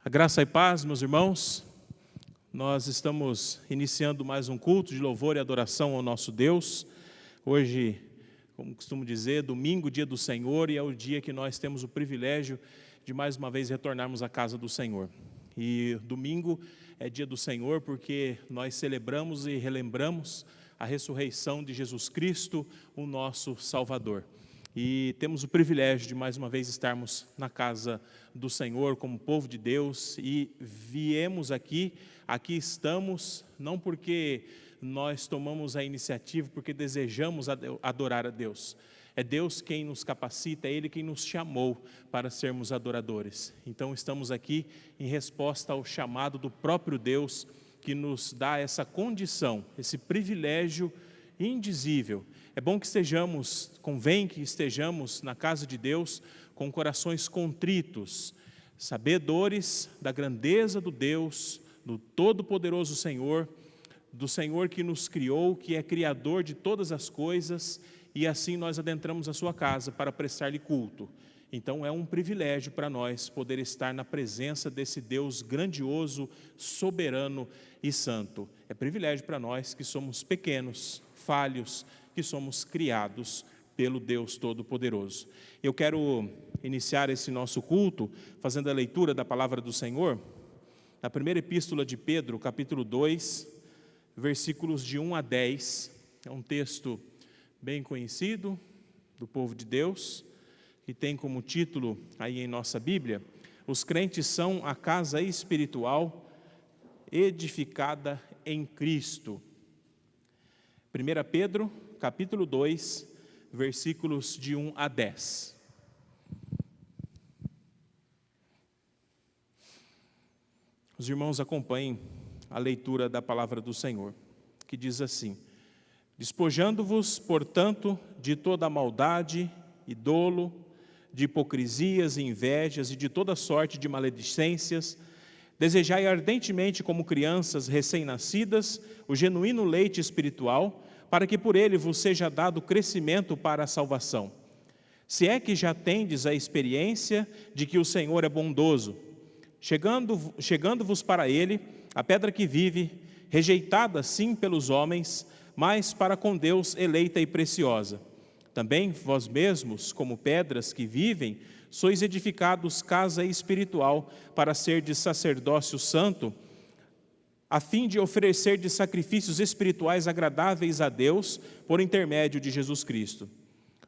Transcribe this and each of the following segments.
A graça e paz, meus irmãos, nós estamos iniciando mais um culto de louvor e adoração ao nosso Deus. Hoje, como costumo dizer, domingo, dia do Senhor, e é o dia que nós temos o privilégio de mais uma vez retornarmos à casa do Senhor. E domingo é dia do Senhor porque nós celebramos e relembramos a ressurreição de Jesus Cristo, o nosso Salvador. E temos o privilégio de mais uma vez estarmos na casa do Senhor como povo de Deus e viemos aqui estamos, não porque nós tomamos a iniciativa, porque desejamos adorar a Deus. É Deus quem nos capacita, é Ele quem nos chamou para sermos adoradores. Então estamos aqui em resposta ao chamado do próprio Deus que nos dá essa condição, esse privilégio indizível. É bom que convém que estejamos na casa de Deus com corações contritos, sabedores da grandeza do Deus, do Todo-Poderoso Senhor, do Senhor que nos criou, que é Criador de todas as coisas, e assim nós adentramos a sua casa para prestar-lhe culto. Então é um privilégio para nós poder estar na presença desse Deus grandioso, soberano e santo. É privilégio para nós que somos pequenos, falhos, que somos criados pelo Deus Todo-Poderoso. Eu quero iniciar esse nosso culto fazendo a leitura da palavra do Senhor, na primeira epístola de Pedro, capítulo 2, versículos de 1 a 10. É um texto bem conhecido do povo de Deus, que tem como título aí em nossa Bíblia: os crentes são a casa espiritual edificada em Cristo. 1 Pedro, capítulo 2, versículos de 1 a 10. Os irmãos acompanhem a leitura da palavra do Senhor, que diz assim: despojando-vos, portanto, de toda maldade e dolo, de hipocrisias e invejas e de toda sorte de maledicências, desejai ardentemente como crianças recém-nascidas o genuíno leite espiritual, para que por ele vos seja dado crescimento para a salvação. Se é que já tendes a experiência de que o Senhor é bondoso, chegando-vos para ele, a pedra que vive, rejeitada sim pelos homens, mas para com Deus eleita e preciosa. Também vós mesmos, como pedras que vivem, sois edificados casa espiritual para ser de sacerdócio santo, a fim de oferecer de sacrifícios espirituais agradáveis a Deus por intermédio de Jesus Cristo.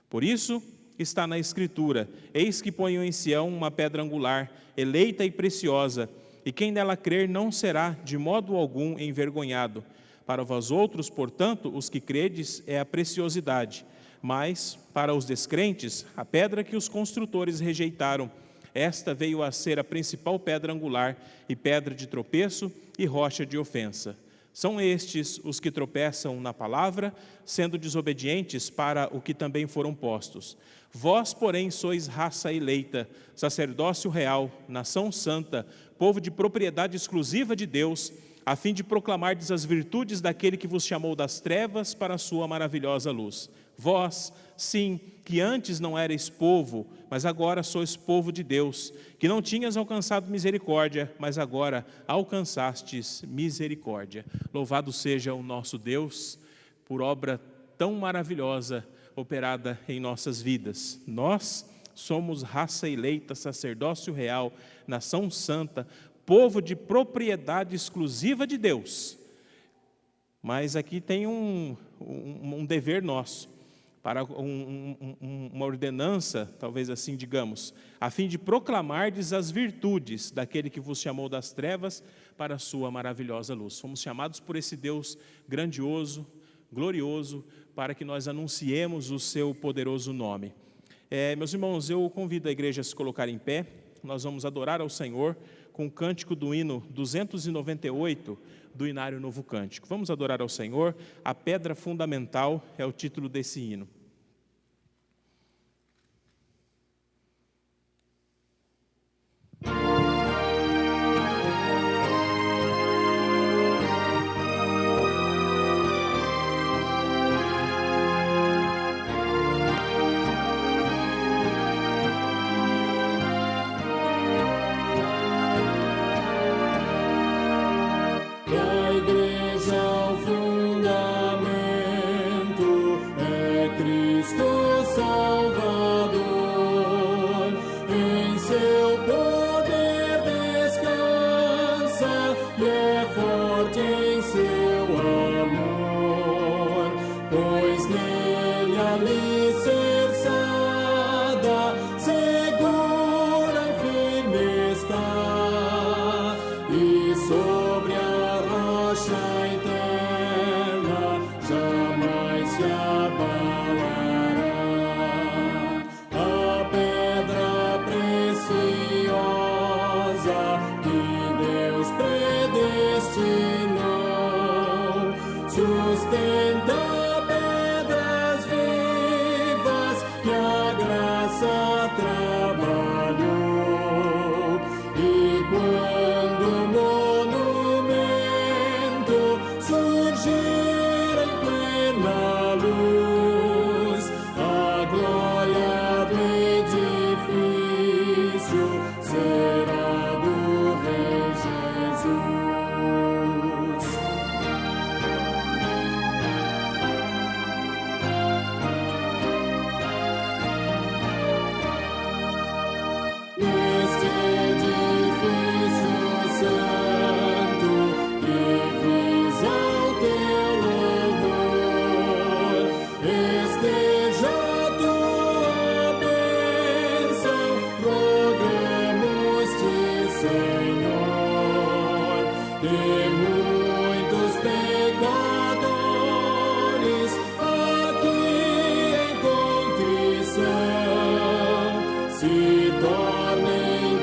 Por isso está na Escritura: eis que ponho em Sião uma pedra angular, eleita e preciosa, e quem nela crer não será de modo algum envergonhado. Para vós outros, portanto, os que credes, é a preciosidade, mas para os descrentes, a pedra que os construtores rejeitaram, esta veio a ser a principal pedra angular e pedra de tropeço e rocha de ofensa. São estes os que tropeçam na palavra, sendo desobedientes para o que também foram postos. Vós, porém, sois raça eleita, sacerdócio real, nação santa, povo de propriedade exclusiva de Deus, a fim de proclamardes as virtudes daquele que vos chamou das trevas para a sua maravilhosa luz. Vós, sim, que antes não erais povo, mas agora sois povo de Deus, que não tinhas alcançado misericórdia, mas agora alcançastes misericórdia. Louvado seja o nosso Deus por obra tão maravilhosa operada em nossas vidas. Nós somos raça eleita, sacerdócio real, nação santa, povo de propriedade exclusiva de Deus. Mas aqui tem um dever nosso, para uma ordenança, talvez assim digamos, a fim de proclamardes as virtudes daquele que vos chamou das trevas para a sua maravilhosa luz. Fomos chamados por esse Deus grandioso, glorioso, para que nós anunciemos o seu poderoso nome. Meus irmãos, eu convido a igreja a se colocar em pé. Nós vamos adorar ao Senhor com o cântico do hino 298 do Inário Novo Cântico. Vamos adorar ao Senhor. A pedra fundamental é o título desse hino.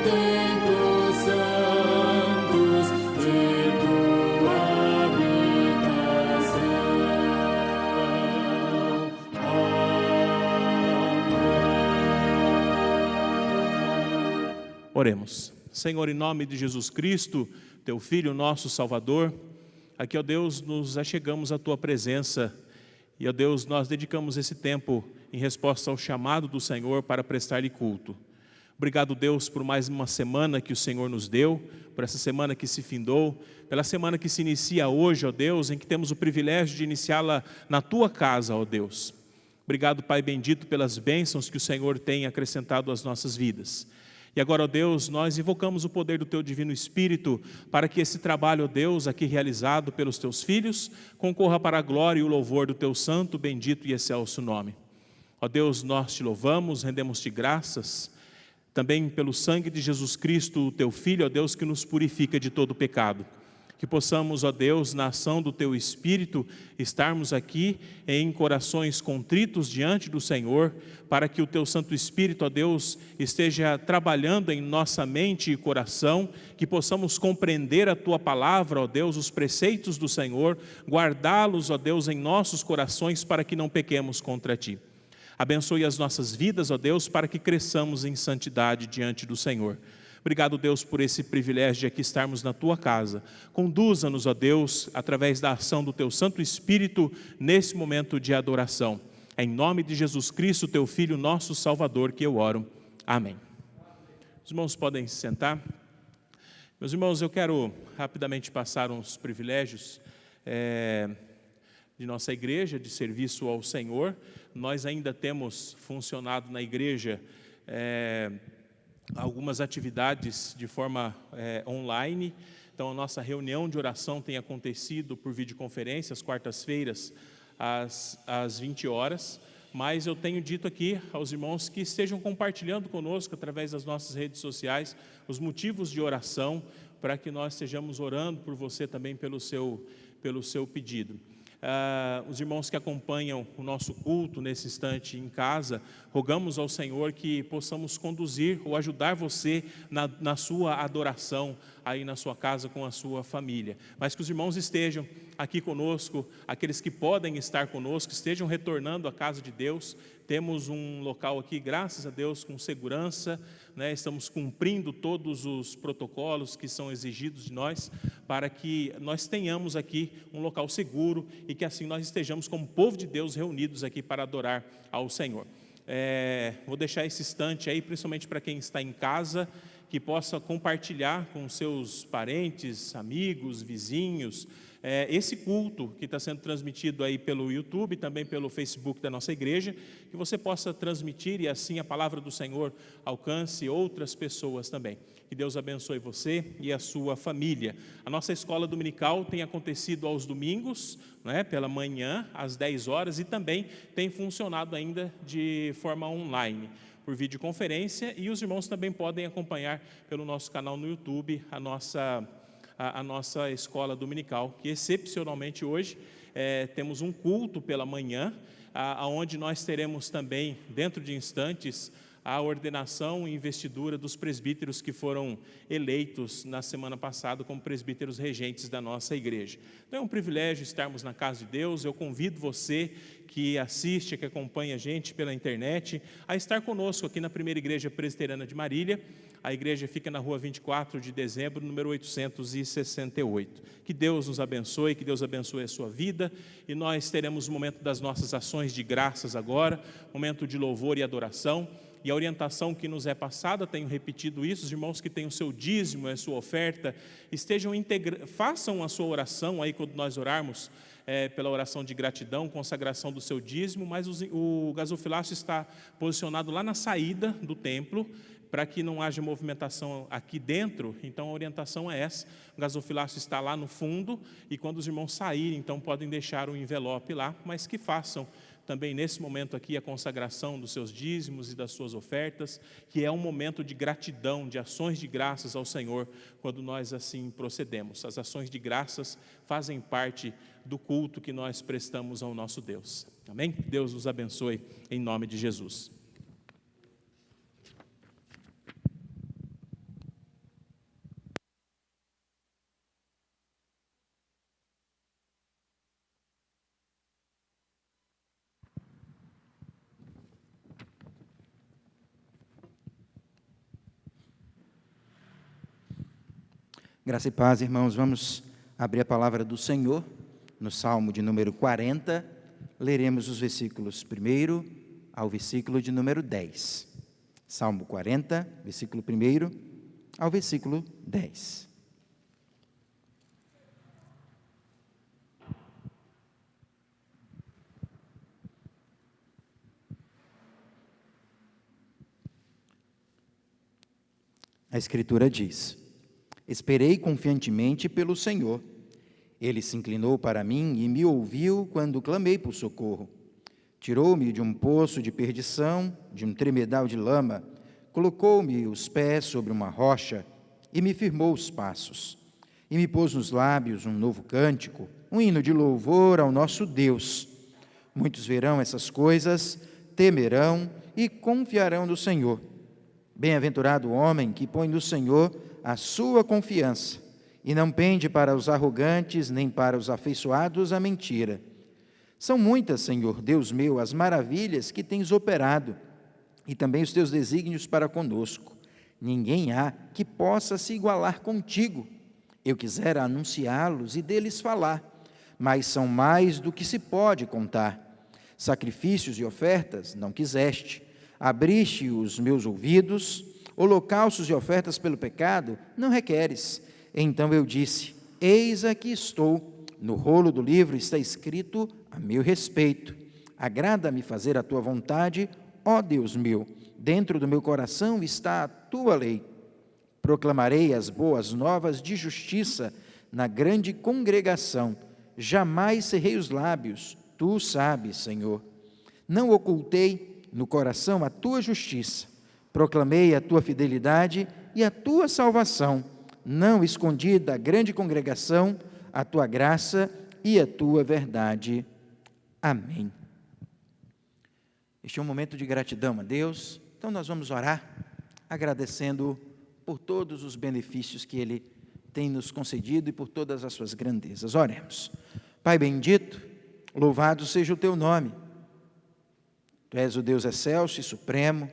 templos santos de tua habitação. Amém. Oremos. Senhor, em nome de Jesus Cristo, Teu Filho, nosso Salvador, aqui, ó Deus, nos achegamos à Tua presença e, ó Deus, nós dedicamos esse tempo em resposta ao chamado do Senhor para prestar-lhe culto. Obrigado, Deus, por mais uma semana que o Senhor nos deu, por essa semana que se findou, pela semana que se inicia hoje, ó Deus, em que temos o privilégio de iniciá-la na Tua casa, ó Deus. Obrigado, Pai bendito, pelas bênçãos que o Senhor tem acrescentado às nossas vidas. E agora, ó Deus, nós invocamos o poder do Teu Divino Espírito para que esse trabalho, ó Deus, aqui realizado pelos Teus filhos, concorra para a glória e o louvor do Teu santo, bendito e excelso nome. Ó Deus, nós Te louvamos, rendemos-Te graças, também pelo sangue de Jesus Cristo, o Teu Filho, ó Deus, que nos purifica de todo pecado. Que possamos, ó Deus, na ação do Teu Espírito, estarmos aqui em corações contritos diante do Senhor, para que o Teu Santo Espírito, ó Deus, esteja trabalhando em nossa mente e coração, que possamos compreender a Tua palavra, ó Deus, os preceitos do Senhor, guardá-los, ó Deus, em nossos corações, para que não pequemos contra Ti. Abençoe as nossas vidas, ó Deus, para que cresçamos em santidade diante do Senhor. Obrigado, Deus, por esse privilégio de aqui estarmos na Tua casa. Conduza-nos, ó Deus, através da ação do Teu Santo Espírito, nesse momento de adoração. É em nome de Jesus Cristo, Teu Filho, nosso Salvador, que eu oro. Amém. Os irmãos podem se sentar. Meus irmãos, eu quero rapidamente passar uns privilégios de nossa igreja, de serviço ao Senhor. Nós ainda temos funcionado na igreja algumas atividades de forma online. Então, a nossa reunião de oração tem acontecido por videoconferência, às quartas-feiras, às 20 horas. Mas eu tenho dito aqui aos irmãos que estejam compartilhando conosco, através das nossas redes sociais, os motivos de oração, para que nós estejamos orando por você também pelo seu pedido. Os irmãos que acompanham o nosso culto nesse instante em casa, rogamos ao Senhor que possamos conduzir ou ajudar você na sua adoração aí na sua casa com a sua família, mas que os irmãos estejam aqui conosco, aqueles que podem estar conosco, estejam retornando à casa de Deus. Temos um local aqui, graças a Deus, com segurança, né? Estamos cumprindo todos os protocolos que são exigidos de nós, para que nós tenhamos aqui um local seguro e que assim nós estejamos como povo de Deus reunidos aqui para adorar ao Senhor. Vou deixar esse instante aí, principalmente para quem está em casa, que possa compartilhar com seus parentes, amigos, vizinhos, esse culto que está sendo transmitido aí pelo YouTube, também pelo Facebook da nossa igreja, que você possa transmitir e assim a palavra do Senhor alcance outras pessoas também. Que Deus abençoe você e a sua família. A nossa escola dominical tem acontecido aos domingos, né, pela manhã, às 10 horas, e também tem funcionado ainda de forma online, por videoconferência, e os irmãos também podem acompanhar pelo nosso canal no YouTube a nossa escola dominical, que excepcionalmente hoje temos um culto pela manhã, onde nós teremos também, dentro de instantes, a ordenação e investidura dos presbíteros que foram eleitos na semana passada como presbíteros regentes da nossa igreja. Então é um privilégio estarmos na casa de Deus. Eu convido você que assiste, que acompanha a gente pela internet, a estar conosco aqui na Primeira Igreja Presbiteriana de Marília. A igreja fica na rua 24 de dezembro, número 868. Que Deus nos abençoe, que Deus abençoe a sua vida, e nós teremos o momento das nossas ações de graças agora, momento de louvor e adoração. E a orientação que nos é passada, tenho repetido isso, os irmãos que têm o seu dízimo, a sua oferta, façam a sua oração aí quando nós orarmos, pela oração de gratidão, consagração do seu dízimo, mas o gasofilácio está posicionado lá na saída do templo, para que não haja movimentação aqui dentro. Então a orientação é essa: o gasofilácio está lá no fundo, e quando os irmãos saírem, então podem deixar o envelope lá, mas que façam também nesse momento aqui a consagração dos seus dízimos e das suas ofertas, que é um momento de gratidão, de ações de graças ao Senhor, quando nós assim procedemos. As ações de graças fazem parte do culto que nós prestamos ao nosso Deus. Amém? Deus nos abençoe em nome de Jesus. Graça e paz, irmãos. Vamos abrir a palavra do Senhor no Salmo de número 40. Leremos os versículos 1 ao versículo de número 10. Salmo 40, versículo 1 ao versículo 10. A Escritura diz: Esperei confiantemente pelo Senhor. Ele se inclinou para mim e me ouviu quando clamei por socorro. Tirou-me de um poço de perdição, de um tremedal de lama, colocou-me os pés sobre uma rocha e me firmou os passos. E me pôs nos lábios um novo cântico, um hino de louvor ao nosso Deus. Muitos verão essas coisas, temerão e confiarão no Senhor. Bem-aventurado o homem que põe no Senhor a sua confiança e não pende para os arrogantes nem para os afeiçoados à mentira. São muitas, Senhor, Deus meu, as maravilhas que tens operado e também os teus desígnios para conosco. Ninguém há que possa se igualar contigo. Eu quisera anunciá-los e deles falar, mas são mais do que se pode contar. Sacrifícios e ofertas não quiseste. Abriste os meus ouvidos, holocaustos e ofertas pelo pecado não requeres. Então eu disse: eis aqui estou, no rolo do livro está escrito a meu respeito. Agrada-me fazer a tua vontade, ó Deus meu, dentro do meu coração está a tua lei. Proclamarei as boas novas de justiça na grande congregação, jamais cerrei os lábios, tu sabes, Senhor. Não ocultei no coração a tua justiça, proclamei a tua fidelidade e a tua salvação, não escondi da grande congregação a tua graça e a tua verdade. Amém. Este é um momento de gratidão a Deus, então nós vamos orar, agradecendo por todos os benefícios que Ele tem nos concedido e por todas as suas grandezas. Oremos. Pai bendito, louvado seja o teu nome. Tu és o Deus excelso e supremo,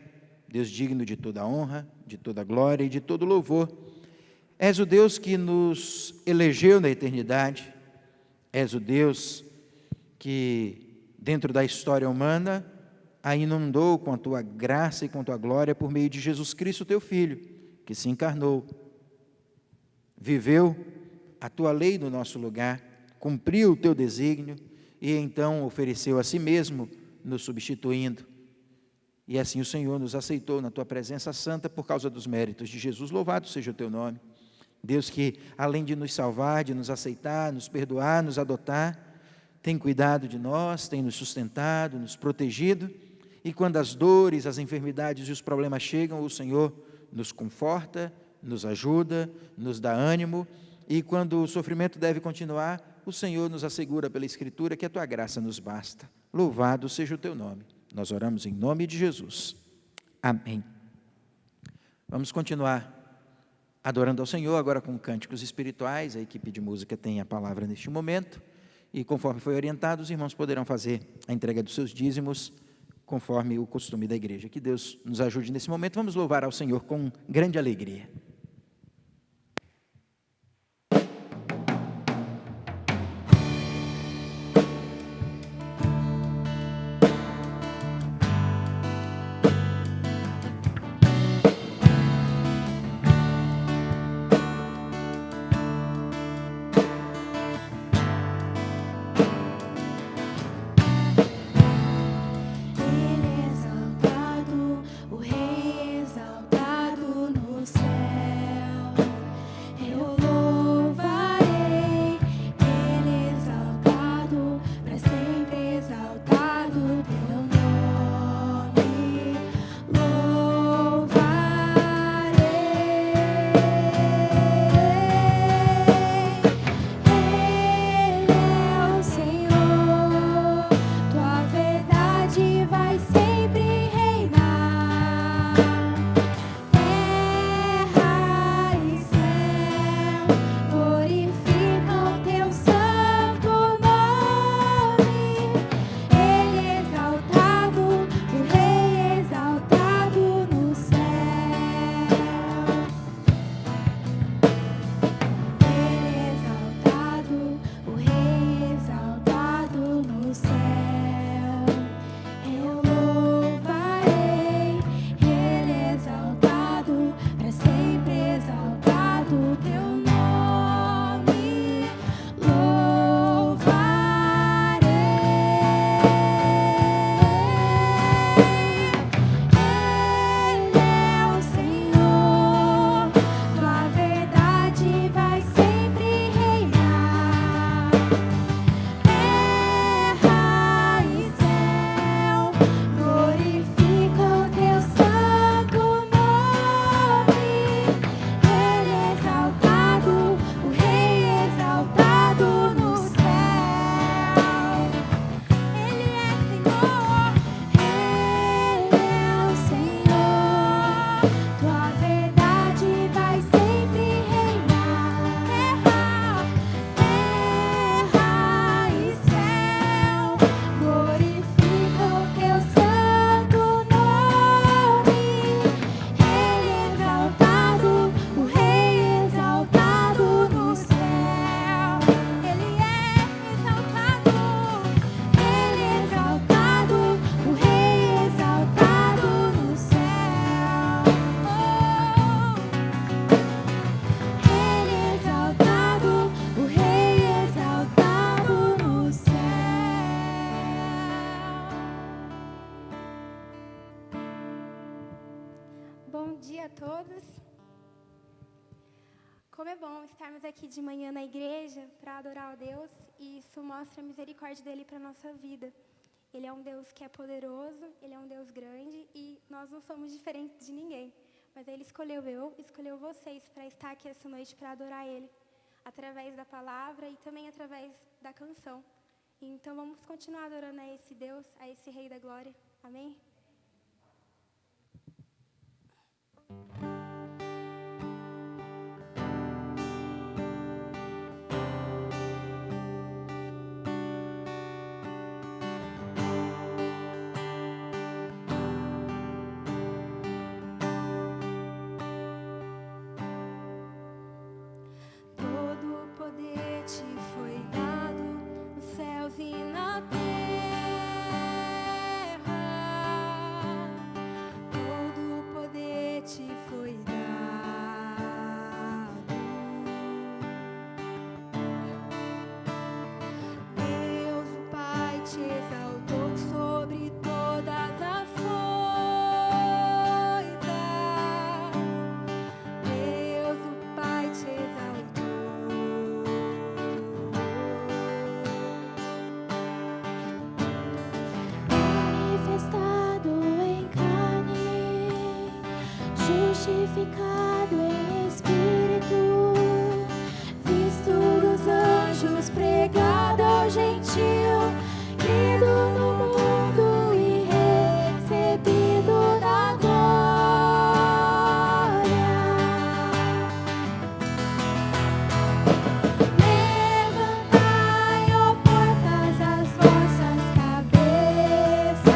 Deus digno de toda honra, de toda glória e de todo louvor. És o Deus que nos elegeu na eternidade, és o Deus que, dentro da história humana, a inundou com a tua graça e com a tua glória por meio de Jesus Cristo, teu Filho, que se encarnou, viveu a tua lei no nosso lugar, cumpriu o teu desígnio e então ofereceu a si mesmo, nos substituindo. E assim o Senhor nos aceitou na tua presença santa por causa dos méritos de Jesus. Louvado seja o teu nome. Deus que, além de nos salvar, de nos aceitar, nos perdoar, nos adotar, tem cuidado de nós, tem nos sustentado, nos protegido. E quando as dores, as enfermidades e os problemas chegam, o Senhor nos conforta, nos ajuda, nos dá ânimo. E quando o sofrimento deve continuar, o Senhor nos assegura pela Escritura que a tua graça nos basta. Louvado seja o teu nome. Nós oramos em nome de Jesus. Amém. Vamos continuar adorando ao Senhor, agora com cânticos espirituais. A equipe de música tem a palavra neste momento. E conforme foi orientado, os irmãos poderão fazer a entrega dos seus dízimos, conforme o costume da igreja. Que Deus nos ajude nesse momento. Vamos louvar ao Senhor com grande alegria. O Rei exaltado no céu. Como é bom estarmos aqui de manhã na igreja para adorar a Deus, e isso mostra a misericórdia dele para a nossa vida. Ele é um Deus que é poderoso, ele é um Deus grande e nós não somos diferentes de ninguém. Mas ele escolheu vocês para estar aqui essa noite para adorar ele, através da palavra e também através da canção. Então vamos continuar adorando a esse Deus, a esse Rei da Glória. Amém? Todo poder te foi dado nos céus e na terra. Todo poder te foi dado. Deus, o Pai, te exaltou sobre todas as coisas. Deus, o Pai, te exaltou. Manifestado em carne, justificado em espírito, visto dos anjos, pregado ao gentil, crido no mundo e recebido na glória. Levantai, ó portas, as vossas cabeças.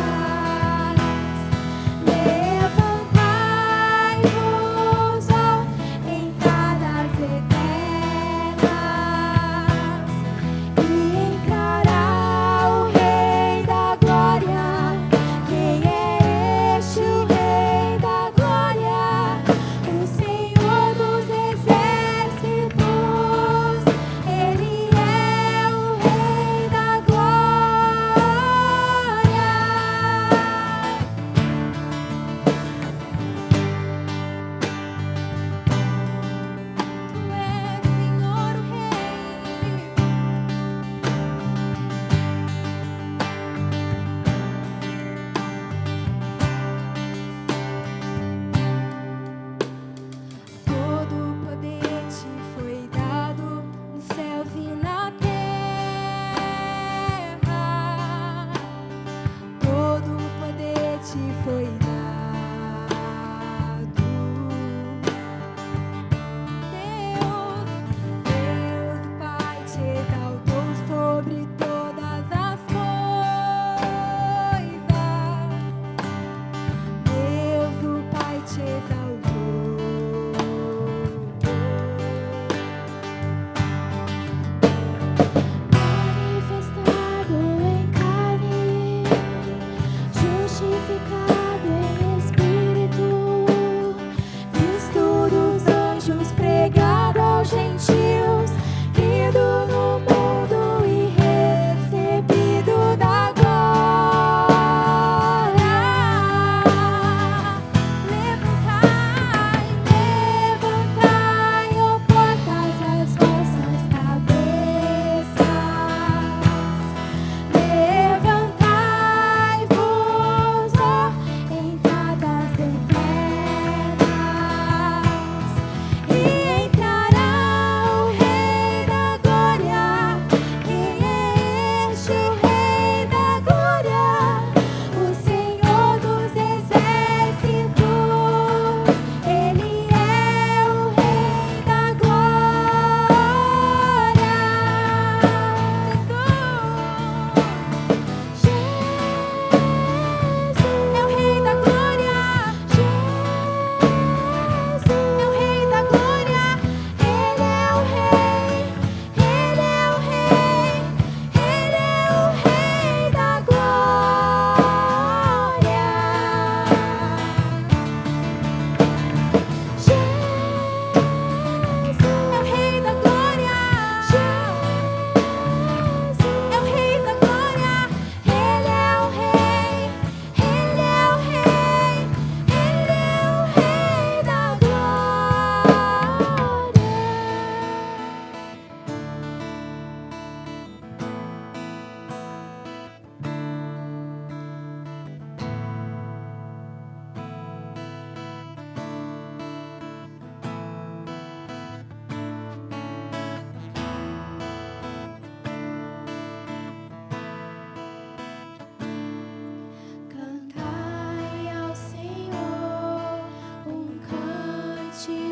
Levantai-vos, ó, entrai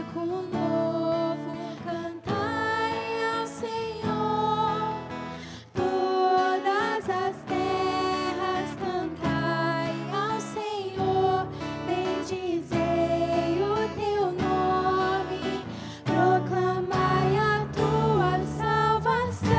cântico novo, cantai ao Senhor. Todas as terras, cantai ao Senhor. Bendizei o teu nome, proclamai a tua salvação.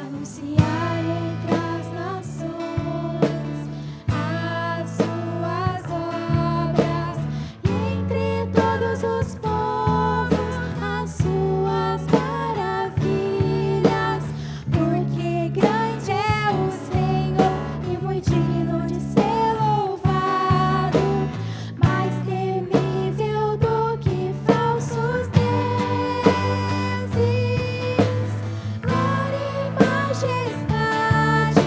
Anunciar entre as nações as suas obras, e entre todos os povos as suas maravilhas. Porque grande é o Senhor e muito digno de ser louvado, mais temível do que falsos deuses. Glória e majestade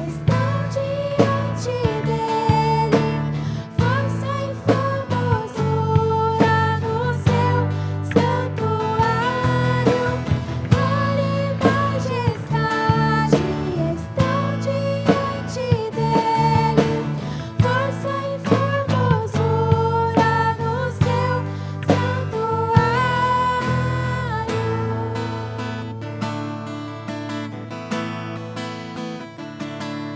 estão diante dele, força e formosura no seu santuário. Glória e majestade estão diante dele, força e formosura no seu santuário.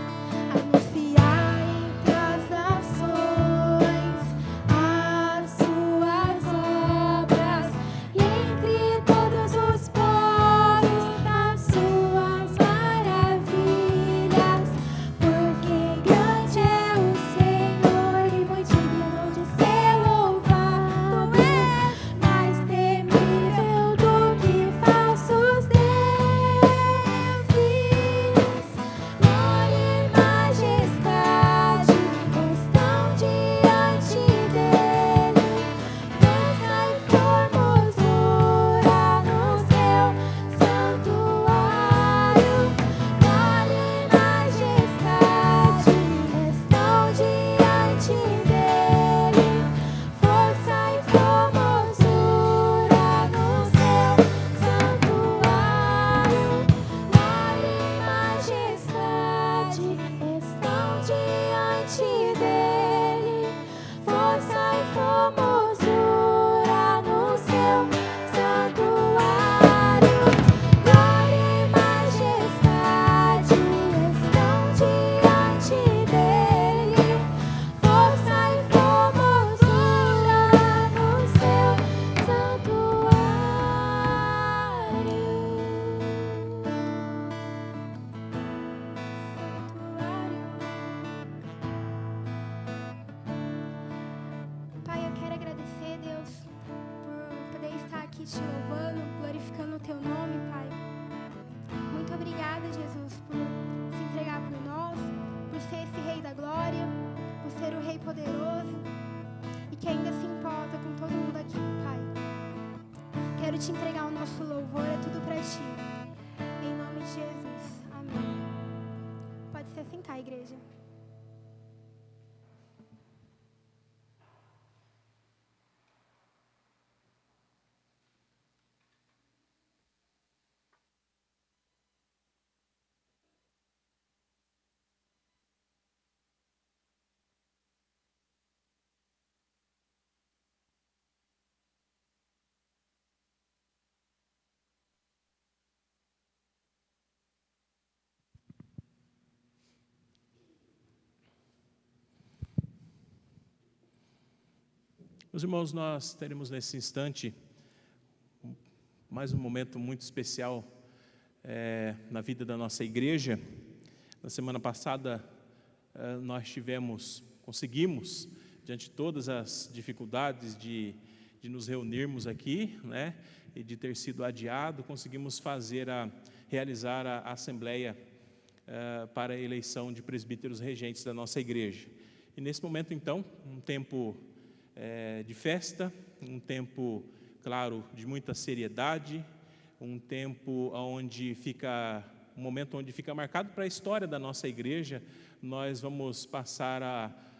Anunciar entre as nações as suas obras, e entre todos os povos as suas maravilhas. Porque grande é o Senhor e muito digno de ser louvado, mais temível do que falsos deuses. Glória e majestade estão diante dele, força e formosura no seu santuário. Glória e majestade estão diante dele, força e formosura no seu santuário. Glória e majestade estão diante dele, força e formosura no seu santuário. Glória e majestade estão diante dele, força e formosura no seu santuário. Pai, eu quero agradecer, Deus, por poder estar aqui te louvando, glorificando o teu nome, Pai. Muito obrigada, Jesus, por se entregar por nós, por ser esse Rei da Glória, por ser o Rei poderoso e que ainda se importa com todo mundo aqui, Pai. Quero te entregar o nosso louvor, é tudo pra ti. Em nome de Jesus. Amém. Pode se assentar, igreja. Meus irmãos, nós teremos nesse instante mais um momento muito especial na vida da nossa igreja. Na semana passada nós conseguimos, diante de todas as dificuldades de nos reunirmos aqui, né, e de ter sido adiado, conseguimos realizar a assembleia para a eleição de presbíteros regentes da nossa igreja. E nesse momento, então, um tempo de festa, um tempo, claro, de muita seriedade, um tempo um momento onde fica marcado para a história da nossa igreja. Nós vamos passar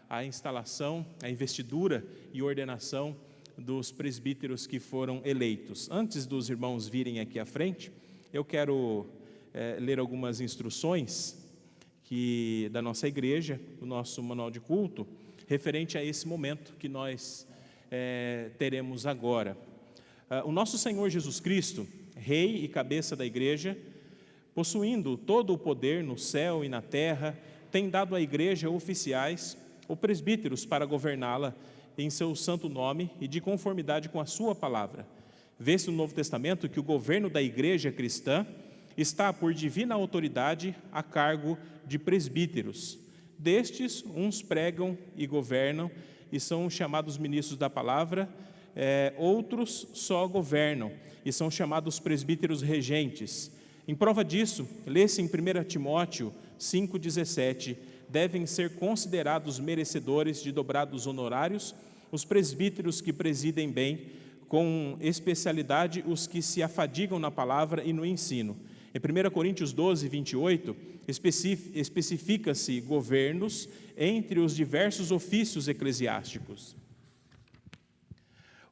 a instalação, a investidura e ordenação dos presbíteros que foram eleitos. Antes dos irmãos virem aqui à frente, eu quero ler algumas instruções da nossa igreja, do nosso manual de culto, referente a esse momento que nós teremos agora. O nosso Senhor Jesus Cristo, Rei e cabeça da igreja, possuindo todo o poder no céu e na terra, tem dado à igreja oficiais ou presbíteros para governá-la em seu santo nome e de conformidade com a sua palavra. Vê-se no Novo Testamento que o governo da igreja cristã está por divina autoridade a cargo de presbíteros. Destes, uns pregam e governam e são chamados ministros da palavra, outros só governam e são chamados presbíteros regentes. Em prova disso, lê-se em 1 Timóteo 5,17, devem ser considerados merecedores de dobrados honorários os presbíteros que presidem bem, com especialidade os que se afadigam na palavra e no ensino. Em 1 Coríntios 12, 28, especifica-se governos entre os diversos ofícios eclesiásticos.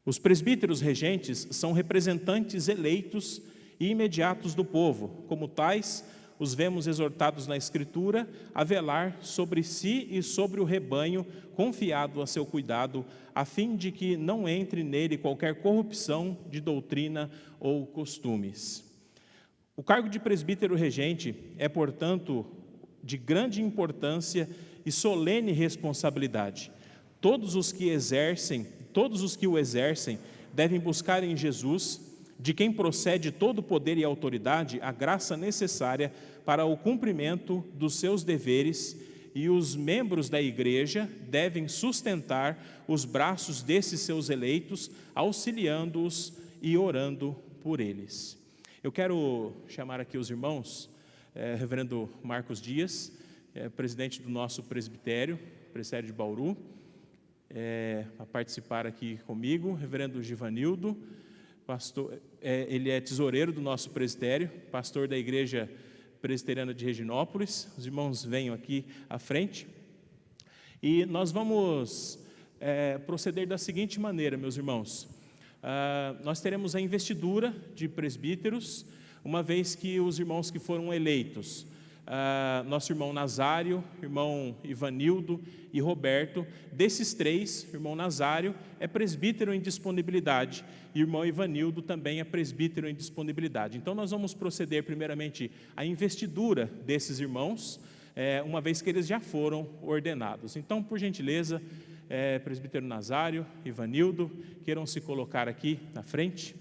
Os presbíteros regentes são representantes eleitos e imediatos do povo. Como tais, os vemos exortados na Escritura a velar sobre si e sobre o rebanho confiado a seu cuidado, a fim de que não entre nele qualquer corrupção de doutrina ou costumes. O cargo de presbítero regente é, portanto, de grande importância e solene responsabilidade. Todos os que o exercem devem buscar em Jesus, de quem procede todo o poder e autoridade, a graça necessária para o cumprimento dos seus deveres, e os membros da igreja devem sustentar os braços desses seus eleitos, auxiliando-os e orando por eles. Eu quero chamar aqui os irmãos, reverendo Marcos Dias, presidente do nosso presbitério de Bauru, a participar aqui comigo, reverendo Givanildo, pastor, ele é tesoureiro do nosso presbitério, pastor da igreja presbiteriana de Reginópolis. Os irmãos venham aqui à frente. E nós vamos proceder da seguinte maneira, meus irmãos. Nós teremos a investidura de presbíteros, uma vez que os irmãos que foram eleitos, nosso irmão Nazário, irmão Ivanildo e Roberto, desses três, irmão Nazário é presbítero em disponibilidade e irmão Ivanildo também é presbítero em disponibilidade. Então nós vamos proceder primeiramente à investidura desses irmãos, uma vez que eles já foram ordenados. Então, por gentileza, presbítero Nazário, Ivanildo, queiram se colocar aqui na frente.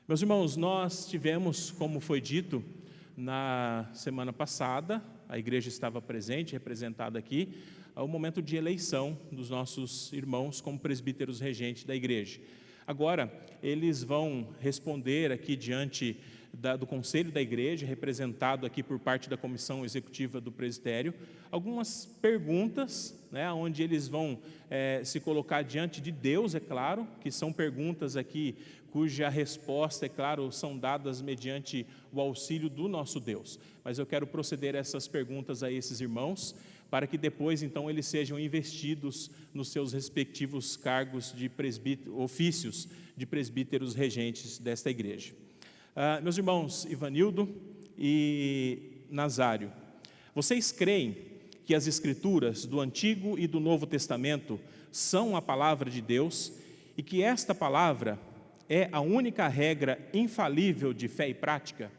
Meus irmãos, nós tivemos, como foi dito na semana passada, a igreja estava presente, representada aqui, o momento de eleição dos nossos irmãos como presbíteros regentes da igreja. Agora, eles vão responder aqui diante do conselho da igreja, representado aqui por parte da comissão executiva do presbitério, algumas perguntas, onde eles vão se colocar diante de Deus, é claro, que são perguntas aqui cuja resposta, é claro, são dadas mediante o auxílio do nosso Deus. Mas eu quero proceder a essas perguntas a esses irmãos, para que depois, então, eles sejam investidos nos seus respectivos cargos de ofícios de presbíteros regentes desta igreja. Meus irmãos Ivanildo e Nazário, vocês creem que as Escrituras do Antigo e do Novo Testamento são a palavra de Deus e que esta palavra é a única regra infalível de fé e prática?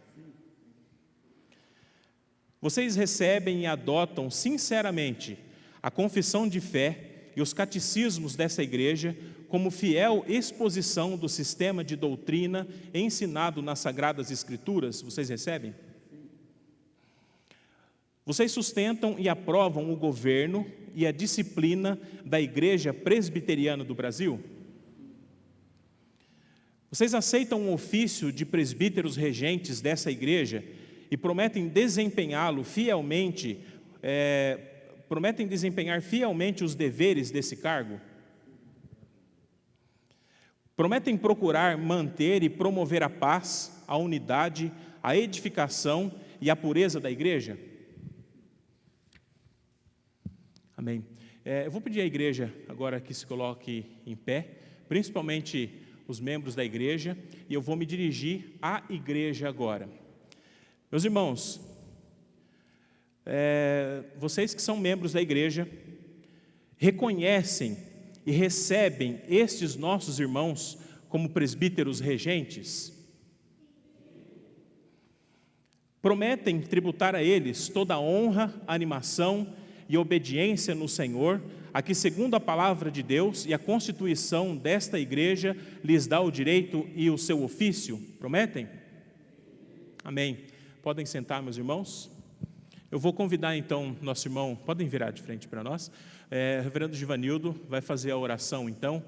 Vocês recebem e adotam sinceramente a confissão de fé e os catecismos dessa igreja como fiel exposição do sistema de doutrina ensinado nas Sagradas Escrituras? Vocês recebem? Vocês sustentam e aprovam o governo e a disciplina da Igreja Presbiteriana do Brasil? Vocês aceitam o ofício de presbíteros regentes dessa igreja e prometem desempenhar fielmente os deveres desse cargo? Prometem procurar manter e promover a paz, a unidade, a edificação e a pureza da igreja? Amém. Eu vou pedir à igreja agora que se coloque em pé, principalmente os membros da igreja, e eu vou me dirigir à igreja agora. Meus irmãos, vocês que são membros da igreja, reconhecem e recebem estes nossos irmãos como presbíteros regentes? Prometem tributar a eles toda a honra, animação e obediência no Senhor, a que, segundo a palavra de Deus e a constituição desta igreja, lhes dá o direito e o seu ofício? Prometem? Amém. Podem sentar, meus irmãos. Eu vou convidar então nosso irmão, podem virar de frente para nós, o reverendo Givanildo vai fazer a oração então,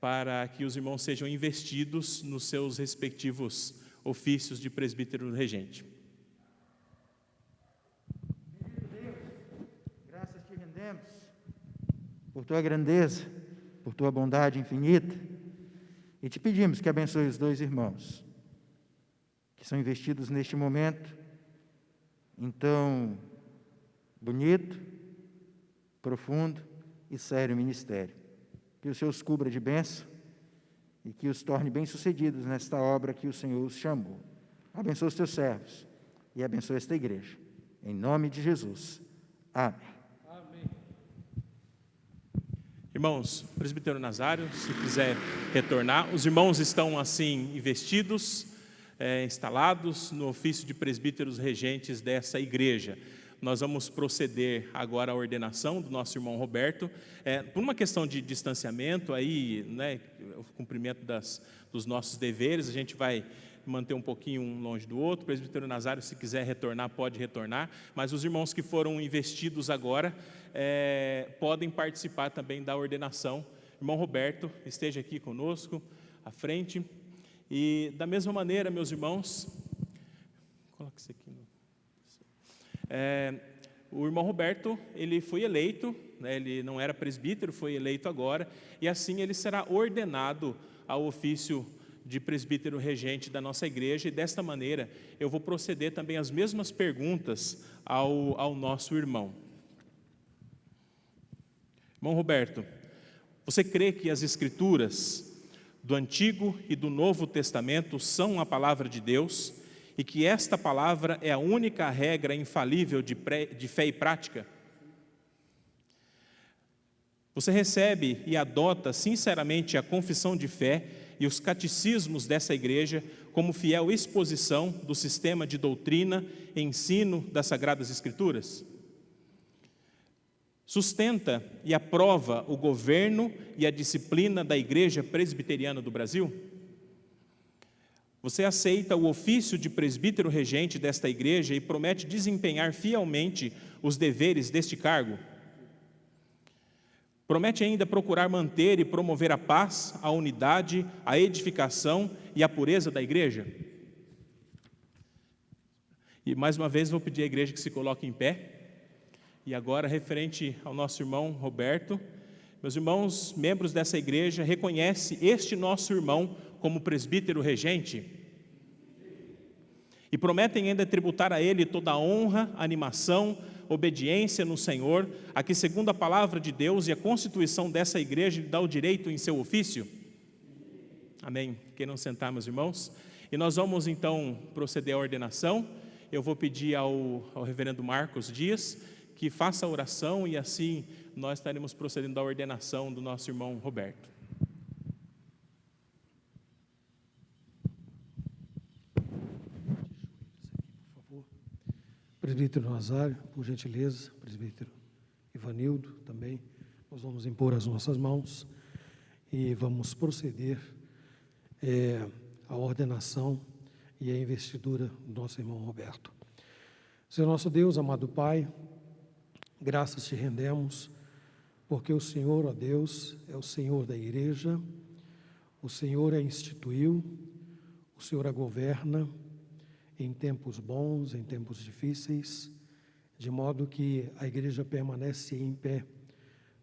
para que os irmãos sejam investidos nos seus respectivos ofícios de presbítero regente. Deus, graças te rendemos por tua grandeza, por tua bondade infinita, e te pedimos que abençoe os dois irmãos que são investidos neste momento então bonito, profundo e sério ministério. Que o Senhor os cubra de bênção e que os torne bem-sucedidos nesta obra que o Senhor os chamou. Abençoa os teus servos e abençoa esta igreja. Em nome de Jesus. Amém. Amém. Irmãos, presbítero Nazário, se quiser retornar, os irmãos estão assim investidos, instalados no ofício de presbíteros regentes dessa igreja. Nós vamos proceder agora à ordenação do nosso irmão Roberto, por uma questão de distanciamento, aí, né, o cumprimento dos nossos deveres, a gente vai manter um pouquinho um longe do outro. O presbítero Nazário, se quiser retornar, pode retornar, mas os irmãos que foram investidos agora podem participar também da ordenação. Irmão Roberto, esteja aqui conosco, à frente. E da mesma maneira, meus irmãos, coloque isso aqui. O irmão Roberto, ele foi eleito, né, ele não era presbítero, foi eleito agora, e assim ele será ordenado ao ofício de presbítero regente da nossa igreja, e desta maneira eu vou proceder também as mesmas perguntas ao nosso irmão. Irmão Roberto, você crê que as Escrituras do Antigo e do Novo Testamento são a palavra de Deus e que esta palavra é a única regra infalível de fé e prática? Você recebe e adota sinceramente a confissão de fé e os catecismos dessa igreja como fiel exposição do sistema de doutrina e ensino das Sagradas Escrituras? Sustenta e aprova o governo e a disciplina da Igreja Presbiteriana do Brasil? Você aceita o ofício de presbítero regente desta igreja e promete desempenhar fielmente os deveres deste cargo? Promete ainda procurar manter e promover a paz, a unidade, a edificação e a pureza da igreja? E mais uma vez vou pedir à igreja que se coloque em pé. E agora, referente ao nosso irmão Roberto, meus irmãos, membros dessa igreja, reconhece este nosso irmão como presbítero regente? E prometem ainda tributar a ele toda a honra, animação, obediência no Senhor, a que, segundo a palavra de Deus e a constituição dessa igreja, lhe dá o direito em seu ofício? Amém. Queiram sentar, meus irmãos. E nós vamos então proceder à ordenação. Eu vou pedir ao reverendo Marcos Dias que faça a oração, e assim nós estaremos procedendo à ordenação do nosso irmão Roberto. Por favor. Presbítero Nazário, por gentileza, presbítero Ivanildo também, nós vamos impor as nossas mãos e vamos proceder à ordenação e à investidura do nosso irmão Roberto. Senhor nosso Deus, amado Pai, graças te rendemos, porque o Senhor, ó Deus, é o Senhor da igreja, o Senhor a instituiu, o Senhor a governa em tempos bons, em tempos difíceis, de modo que a igreja permanece em pé,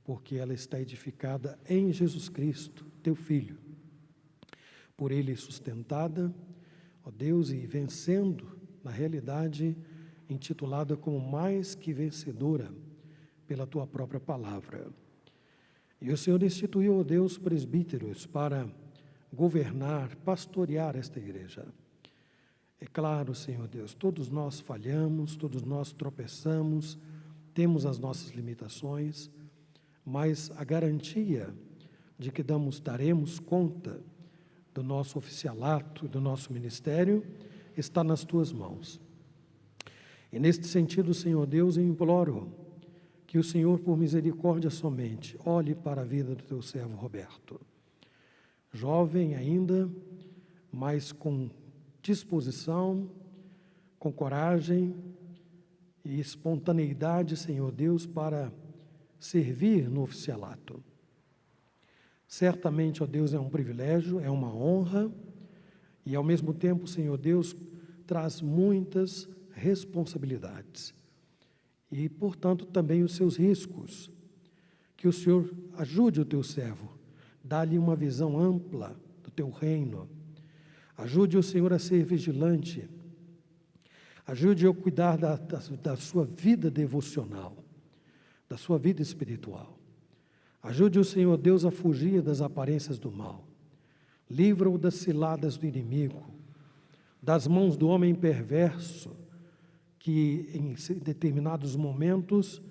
porque ela está edificada em Jesus Cristo, teu Filho, por Ele sustentada, ó Deus, e vencendo, na realidade, intitulada como mais que vencedora pela tua própria palavra. E o Senhor instituiu, ó Deus, presbíteros para governar, pastorear esta igreja. É claro, Senhor Deus, todos nós falhamos, todos nós tropeçamos, temos as nossas limitações, mas a garantia de que daremos conta do nosso oficialato, do nosso ministério, está nas Tuas mãos. E neste sentido, Senhor Deus, eu imploro que o Senhor, por misericórdia somente, olhe para a vida do Teu servo Roberto. Jovem ainda, mas com disposição, com coragem e espontaneidade, Senhor Deus, para servir no oficialato. Certamente, ó Deus, é um privilégio, é uma honra e, ao mesmo tempo, Senhor Deus, traz muitas responsabilidades e, portanto, também os seus riscos. Que o Senhor ajude o Teu servo, dá-lhe uma visão ampla do Teu reino. Ajude o Senhor a ser vigilante. Ajude-o a cuidar da sua vida devocional, da sua vida espiritual. Ajude o Senhor Deus a fugir das aparências do mal. Livra-o das ciladas do inimigo, das mãos do homem perverso, que em determinados momentos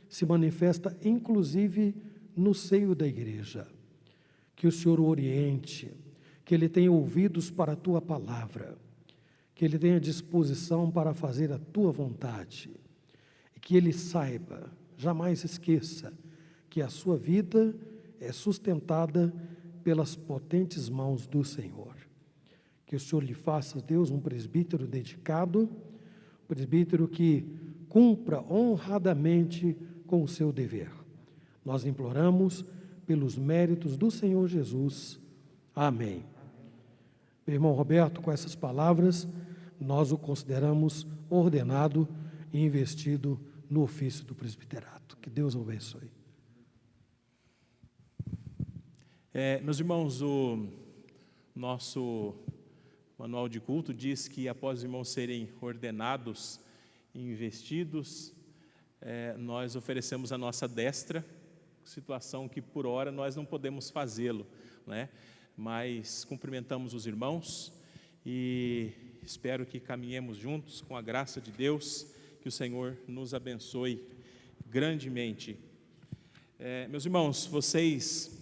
se manifesta inclusive no seio da igreja. Que o Senhor o oriente, que ele tenha ouvidos para a Tua palavra, que ele tenha disposição para fazer a Tua vontade, e que ele saiba, jamais esqueça, que a sua vida é sustentada pelas potentes mãos do Senhor. Que o Senhor lhe faça, Deus, um presbítero dedicado, presbítero que cumpra honradamente com o seu dever. Nós imploramos pelos méritos do Senhor Jesus. Amém. Meu irmão Roberto, com essas palavras, nós o consideramos ordenado e investido no ofício do presbiterato. Que Deus o abençoe. Meus irmãos, o nosso manual de culto diz que após os irmãos serem ordenados e investidos, nós oferecemos a nossa destra, situação que por hora nós não podemos fazê-lo, né? Mas cumprimentamos os irmãos e espero que caminhemos juntos com a graça de Deus, que o Senhor nos abençoe grandemente. Meus irmãos, vocês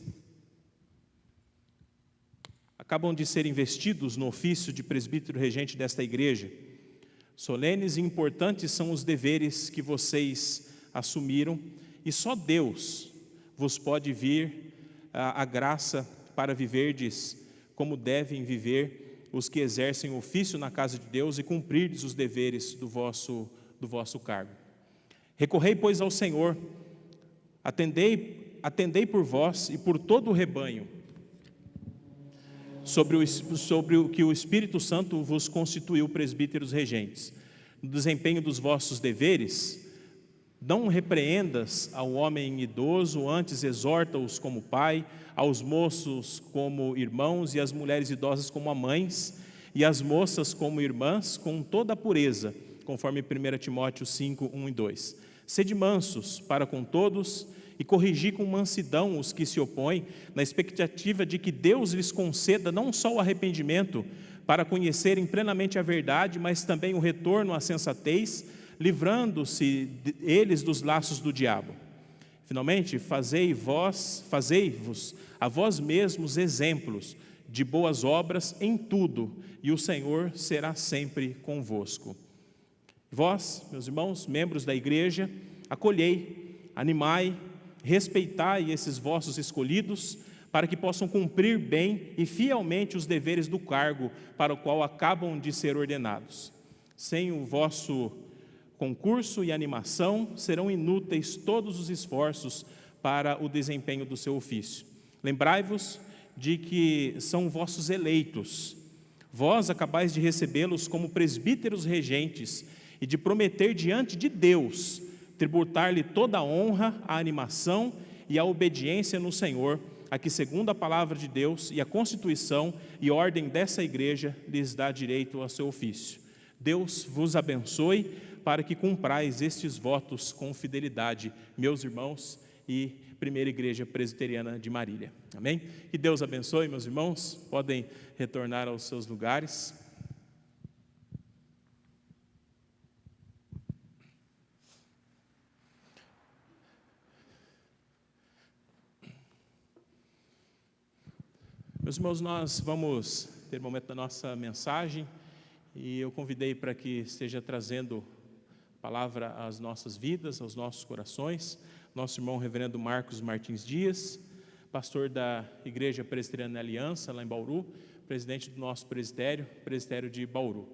acabam de ser investidos no ofício de presbítero regente desta igreja. Solenes e importantes são os deveres que vocês assumiram e só Deus vos pode vir a graça para viverdes como devem viver os que exercem o ofício na casa de Deus e cumprirdes os deveres do vosso cargo. Recorrei, pois, ao Senhor, atendei por vós e por todo o rebanho, sobre o que o Espírito Santo vos constituiu presbíteros regentes. No desempenho dos vossos deveres, não repreendas ao homem idoso, antes exorta-os como pai, aos moços como irmãos, e às mulheres idosas como mães, e às moças como irmãs, com toda a pureza, conforme 1 Timóteo 5, 1 e 2. Sede mansos para com todos, e corrigi com mansidão os que se opõem, na expectativa de que Deus lhes conceda não só o arrependimento, para conhecerem plenamente a verdade, mas também o retorno à sensatez, livrando-se eles dos laços do diabo. Finalmente, fazei-vos a vós mesmos exemplos de boas obras em tudo, e o Senhor será sempre convosco. Vós, meus irmãos, membros da igreja, acolhei, animai, respeitai esses vossos escolhidos, para que possam cumprir bem e fielmente os deveres do cargo para o qual acabam de ser ordenados. Sem o vosso concurso e animação, serão inúteis todos os esforços para o desempenho do seu ofício. Lembrai-vos de que são vossos eleitos. Vós acabais de recebê-los como presbíteros regentes e de prometer diante de Deus tributar-lhe toda a honra, a animação e a obediência no Senhor, a que, segundo a palavra de Deus e a constituição e ordem dessa igreja, lhes dá direito ao seu ofício. Deus vos abençoe para que cumprais estes votos com fidelidade, meus irmãos, e Primeira Igreja Presbiteriana de Marília. Amém? Que Deus abençoe, meus irmãos. Podem retornar aos seus lugares. Meus irmãos, nós vamos ter um momento da nossa mensagem e eu convidei para que esteja trazendo palavra às nossas vidas, aos nossos corações, nosso irmão reverendo Marcos Martins Dias, pastor da Igreja Presbiteriana Aliança, lá em Bauru, presidente do nosso presbitério de Bauru.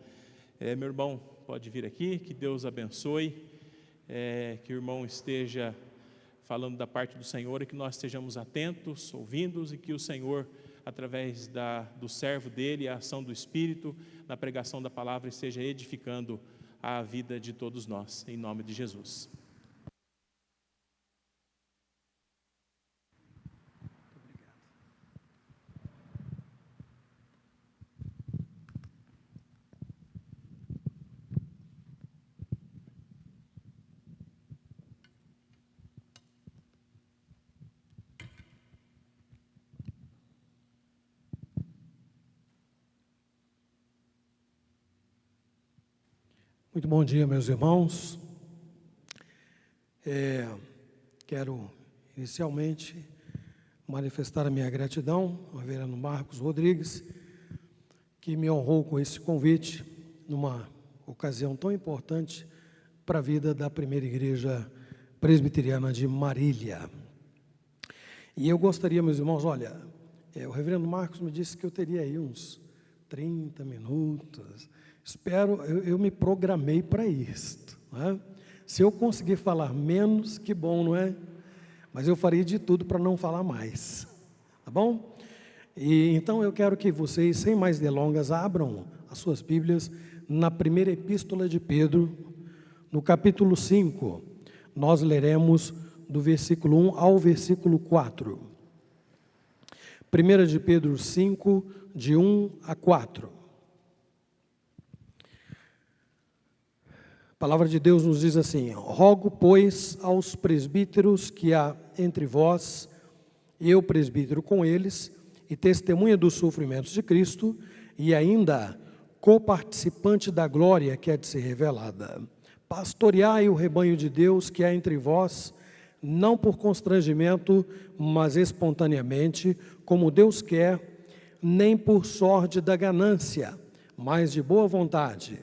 Meu irmão pode vir aqui, que Deus abençoe, que o irmão esteja falando da parte do Senhor e que nós estejamos atentos, ouvindo-os e que o Senhor, através do servo dele, a ação do Espírito, na pregação da palavra, esteja edificando a vida de todos nós, em nome de Jesus. Muito bom dia, meus irmãos. Quero inicialmente manifestar a minha gratidão ao reverendo Marcos Rodrigues, que me honrou com esse convite numa ocasião tão importante para a vida da Primeira Igreja Presbiteriana de Marília. E eu gostaria, meus irmãos, olha, o reverendo Marcos me disse que eu teria aí uns 30 minutos. Espero, eu me programei para isto, né? Se eu conseguir falar menos, que bom, não é? Mas eu farei de tudo para não falar mais, tá bom? E então eu quero que vocês, sem mais delongas, abram as suas Bíblias na primeira epístola de Pedro, no capítulo 5. Nós leremos do versículo 1 ao versículo 4. 1 de Pedro 5, de 1 a 4. A palavra de Deus nos diz assim: rogo, pois, aos presbíteros que há entre vós, eu presbítero com eles, e testemunha dos sofrimentos de Cristo, e ainda coparticipante da glória que há de ser revelada. Pastoreai o rebanho de Deus que há entre vós, não por constrangimento, mas espontaneamente, como Deus quer, nem por sorte da ganância, mas de boa vontade,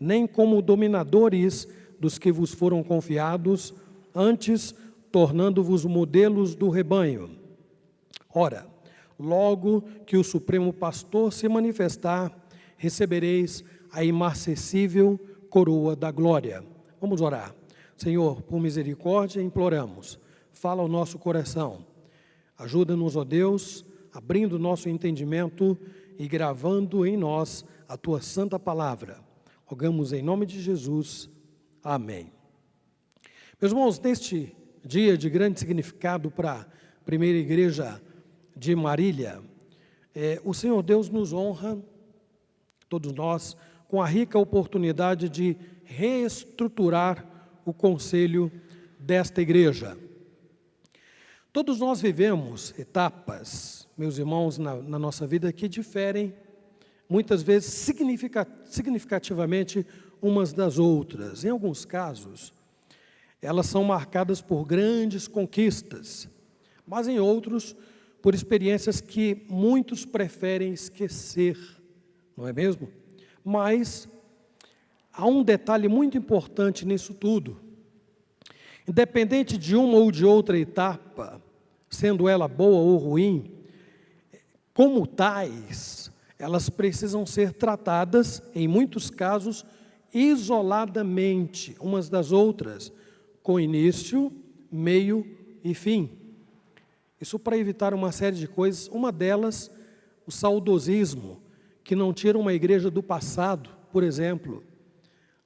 nem como dominadores dos que vos foram confiados, antes tornando-vos modelos do rebanho. Ora, logo que o Supremo Pastor se manifestar, recebereis a imarcessível coroa da glória. Vamos orar. Senhor, por misericórdia, imploramos, fala ao nosso coração. Ajuda-nos, ó Deus, abrindo nosso entendimento e gravando em nós a Tua santa palavra. Rogamos em nome de Jesus. Amém. Meus irmãos, neste dia de grande significado para a Primeira Igreja de Marília, o Senhor Deus nos honra, todos nós, com a rica oportunidade de reestruturar o conselho desta igreja. Todos nós vivemos etapas, meus irmãos, na nossa vida que diferem, muitas vezes significativamente umas das outras. Em alguns casos, elas são marcadas por grandes conquistas, mas em outros, por experiências que muitos preferem esquecer, não é mesmo? Mas há um detalhe muito importante nisso tudo. Independente de uma ou de outra etapa, sendo ela boa ou ruim, como tais, elas precisam ser tratadas, em muitos casos, isoladamente, umas das outras, com início, meio e fim. Isso para evitar uma série de coisas, uma delas, o saudosismo, que não tira uma igreja do passado, por exemplo,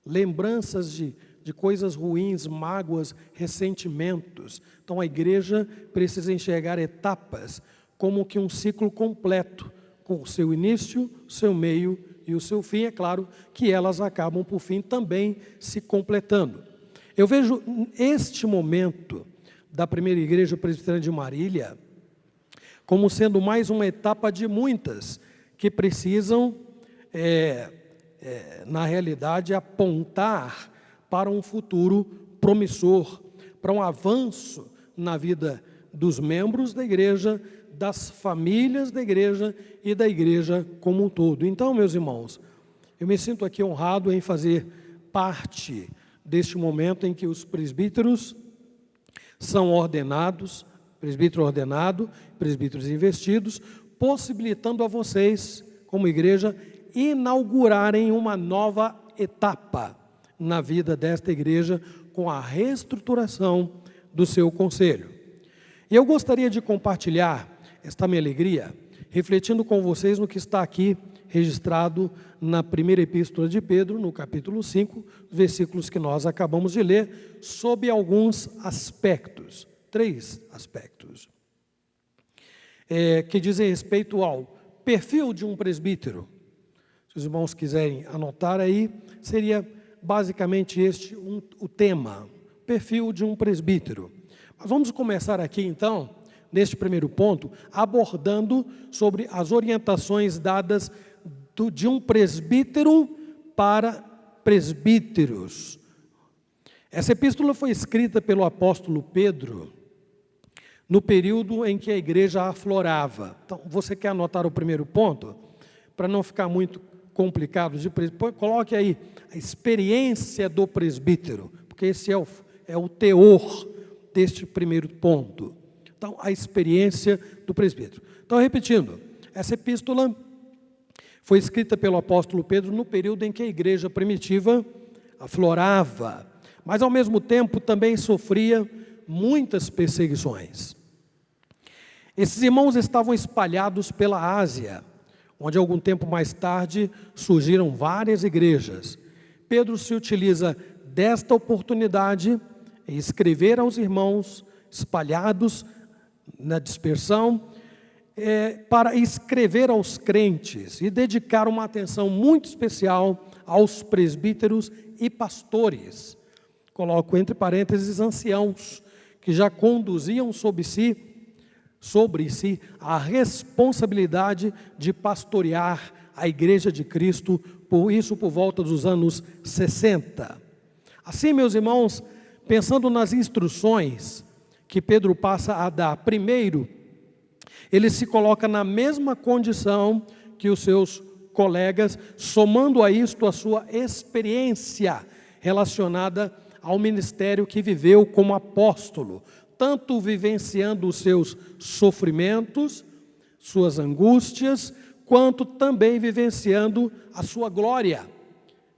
lembranças de coisas ruins, mágoas, ressentimentos. Então a igreja precisa enxergar etapas como que um ciclo completo, com o seu início, seu meio e o seu fim. É claro que elas acabam, por fim, também se completando. Eu vejo este momento da primeira igreja presbiteriana de Marília como sendo mais uma etapa de muitas que precisam, na realidade, apontar para um futuro promissor, para um avanço na vida dos membros da igreja, das famílias da igreja e da igreja como um todo. Então, meus irmãos, eu me sinto aqui honrado em fazer parte deste momento em que os presbíteros são ordenados, presbítero ordenado, presbíteros investidos, possibilitando a vocês, como igreja, inaugurarem uma nova etapa na vida desta igreja com a reestruturação do seu conselho. E eu gostaria de compartilhar esta minha alegria, refletindo com vocês no que está aqui registrado na primeira epístola de Pedro, no capítulo 5, versículos que nós acabamos de ler, sob alguns aspectos, 3 aspectos, que dizem respeito ao perfil de um presbítero. Se os irmãos quiserem anotar aí, seria basicamente este o tema, perfil de um presbítero. Mas vamos começar aqui então, neste primeiro ponto, abordando sobre as orientações dadas de um presbítero para presbíteros. Essa epístola foi escrita pelo apóstolo Pedro no período em que a igreja aflorava. Então, você quer anotar o primeiro ponto? Para não ficar muito complicado, coloque aí a experiência do presbítero, porque esse é o teor deste primeiro ponto. Então, a experiência do presbítero. Então, repetindo, essa epístola foi escrita pelo apóstolo Pedro no período em que a igreja primitiva aflorava, mas ao mesmo tempo também sofria muitas perseguições. Esses irmãos estavam espalhados pela Ásia, onde algum tempo mais tarde surgiram várias igrejas. Pedro se utiliza desta oportunidade em escrever aos irmãos espalhados na dispersão, para escrever aos crentes e dedicar uma atenção muito especial aos presbíteros e pastores. Coloco entre parênteses anciãos, que já conduziam sobre si a responsabilidade de pastorear a igreja de Cristo, por volta dos anos 60. Assim, meus irmãos, pensando nas instruções que Pedro passa a dar, primeiro, ele se coloca na mesma condição que os seus colegas, somando a isto a sua experiência relacionada ao ministério que viveu como apóstolo, tanto vivenciando os seus sofrimentos, suas angústias, quanto também vivenciando a sua glória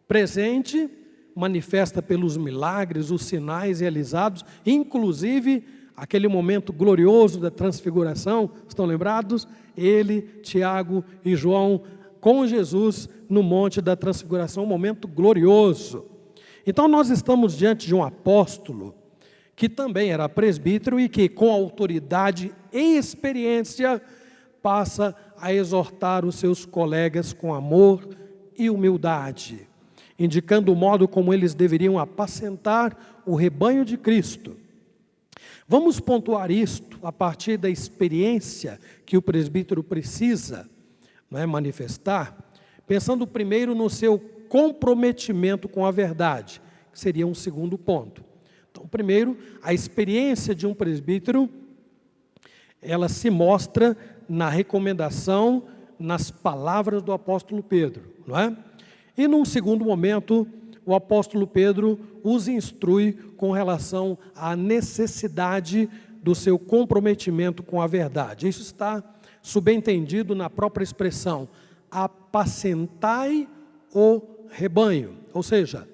presente, manifesta pelos milagres, os sinais realizados, inclusive aquele momento glorioso da transfiguração, estão lembrados? Ele, Tiago e João com Jesus no monte da transfiguração, um momento glorioso. Então nós estamos diante de um apóstolo que também era presbítero e que com autoridade e experiência passa a exortar os seus colegas com amor e humildade, indicando o modo como eles deveriam apacentar o rebanho de Cristo. Vamos pontuar isto a partir da experiência que o presbítero precisa manifestar, pensando primeiro no seu comprometimento com a verdade, que seria um segundo ponto. Então, primeiro, a experiência de um presbítero, ela se mostra na recomendação, nas palavras do apóstolo Pedro, não é? E num segundo momento, o apóstolo Pedro os instrui com relação à necessidade do seu comprometimento com a verdade. Isso está subentendido na própria expressão, apacentai o rebanho. Ou seja,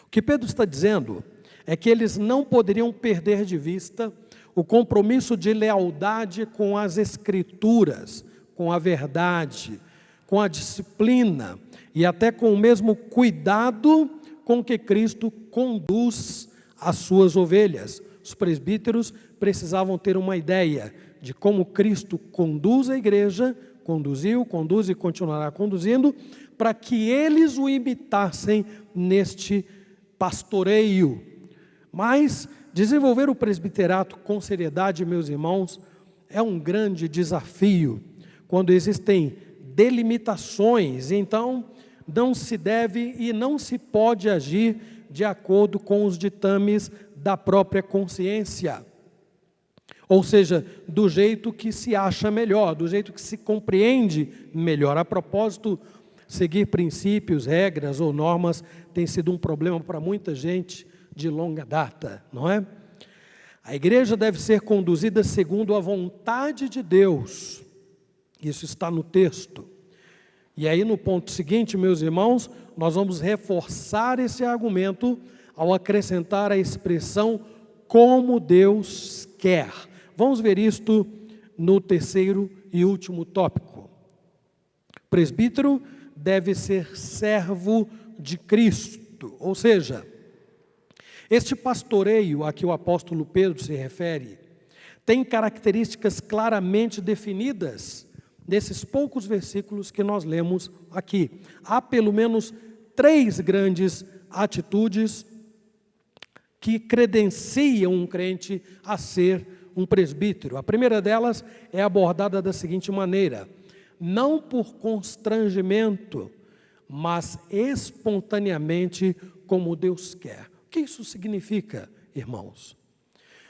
o que Pedro está dizendo é que eles não poderiam perder de vista o compromisso de lealdade com as Escrituras, com a verdade, com a disciplina e até com o mesmo cuidado com que Cristo conduz as suas ovelhas. Os presbíteros precisavam ter uma ideia de como Cristo conduz a igreja, conduziu, conduz e continuará conduzindo, para que eles o imitassem neste pastoreio. Mas desenvolver o presbiterato com seriedade, meus irmãos, é um grande desafio quando existem delimitações. Então, não se deve e não se pode agir de acordo com os ditames da própria consciência. Ou seja, do jeito que se acha melhor, do jeito que se compreende melhor. A propósito, seguir princípios, regras ou normas tem sido um problema para muita gente de longa data, não é? A igreja deve ser conduzida segundo a vontade de Deus. Isso está no texto. E aí, no ponto seguinte, meus irmãos, nós vamos reforçar esse argumento ao acrescentar a expressão como Deus quer. Vamos ver isto no terceiro e último tópico. O presbítero deve ser servo de Cristo, ou seja, este pastoreio a que o apóstolo Pedro se refere tem características claramente definidas nesses poucos versículos que nós lemos aqui. Há pelo menos 3 grandes atitudes que credenciam um crente a ser um presbítero. A primeira delas é abordada da seguinte maneira: não por constrangimento, mas espontaneamente como Deus quer. O que isso significa, irmãos?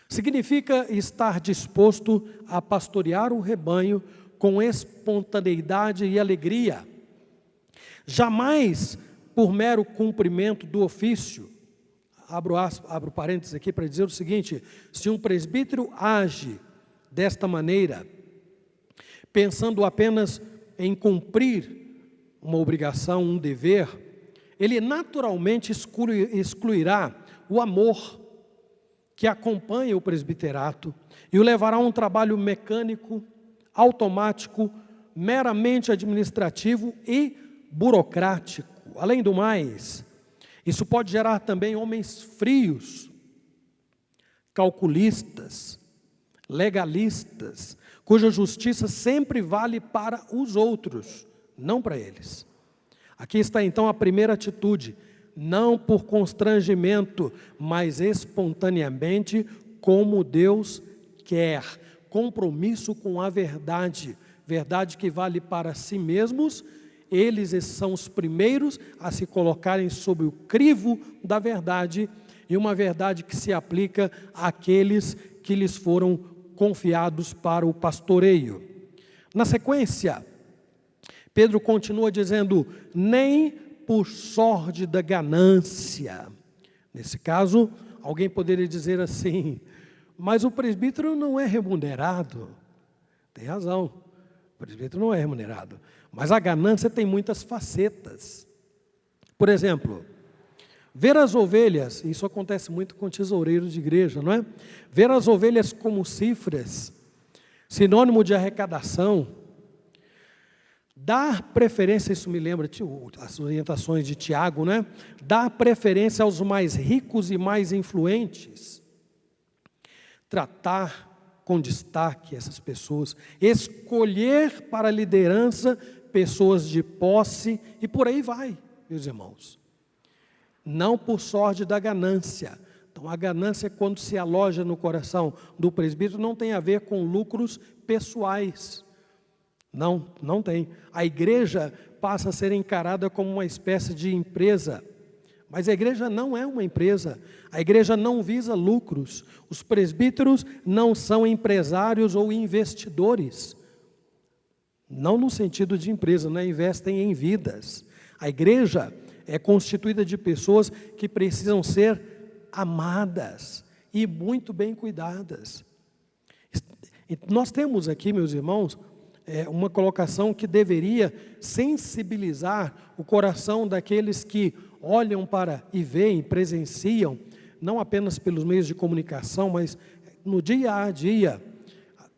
Significa estar disposto a pastorear o rebanho com espontaneidade e alegria. Jamais por mero cumprimento do ofício. Abro parênteses aqui para dizer o seguinte: se um presbítero age desta maneira, pensando apenas em cumprir uma obrigação, um dever, ele naturalmente excluirá o amor que acompanha o presbiterato e o levará a um trabalho mecânico, automático, meramente administrativo e burocrático. Além do mais, isso pode gerar também homens frios, calculistas, legalistas, cuja justiça sempre vale para os outros, não para eles. Aqui está então a primeira atitude: não por constrangimento, mas espontaneamente, como Deus quer. Compromisso com a verdade, verdade que vale para si mesmos. Eles são os primeiros a se colocarem sob o crivo da verdade, e uma verdade que se aplica àqueles que lhes foram confiados para o pastoreio. Na sequência, Pedro continua dizendo: nem por sórdida ganância. Nesse caso, alguém poderia dizer assim: mas o presbítero não é remunerado. Tem razão, o presbítero não é remunerado. Mas a ganância tem muitas facetas. Por exemplo, ver as ovelhas, isso acontece muito com tesoureiros de igreja, não é? Ver as ovelhas como cifras, sinônimo de arrecadação. Dar preferência, isso me lembra as orientações de Tiago, né? Dar preferência aos mais ricos e mais influentes. Tratar com destaque essas pessoas. Escolher para a liderança pessoas de posse, e por aí vai, meus irmãos. Não por sorte da ganância. Então, a ganância, quando se aloja no coração do presbítero, não tem a ver com lucros pessoais. Não tem. A igreja passa a ser encarada como uma espécie de empresa. Mas a igreja não é uma empresa. A igreja não visa lucros. Os presbíteros não são empresários ou investidores. Não no sentido de empresa, não investem em vidas. A igreja é constituída de pessoas que precisam ser amadas e muito bem cuidadas. E nós temos aqui, meus irmãos, uma colocação que deveria sensibilizar o coração daqueles que olham para e veem, presenciam, não apenas pelos meios de comunicação, mas no dia a dia,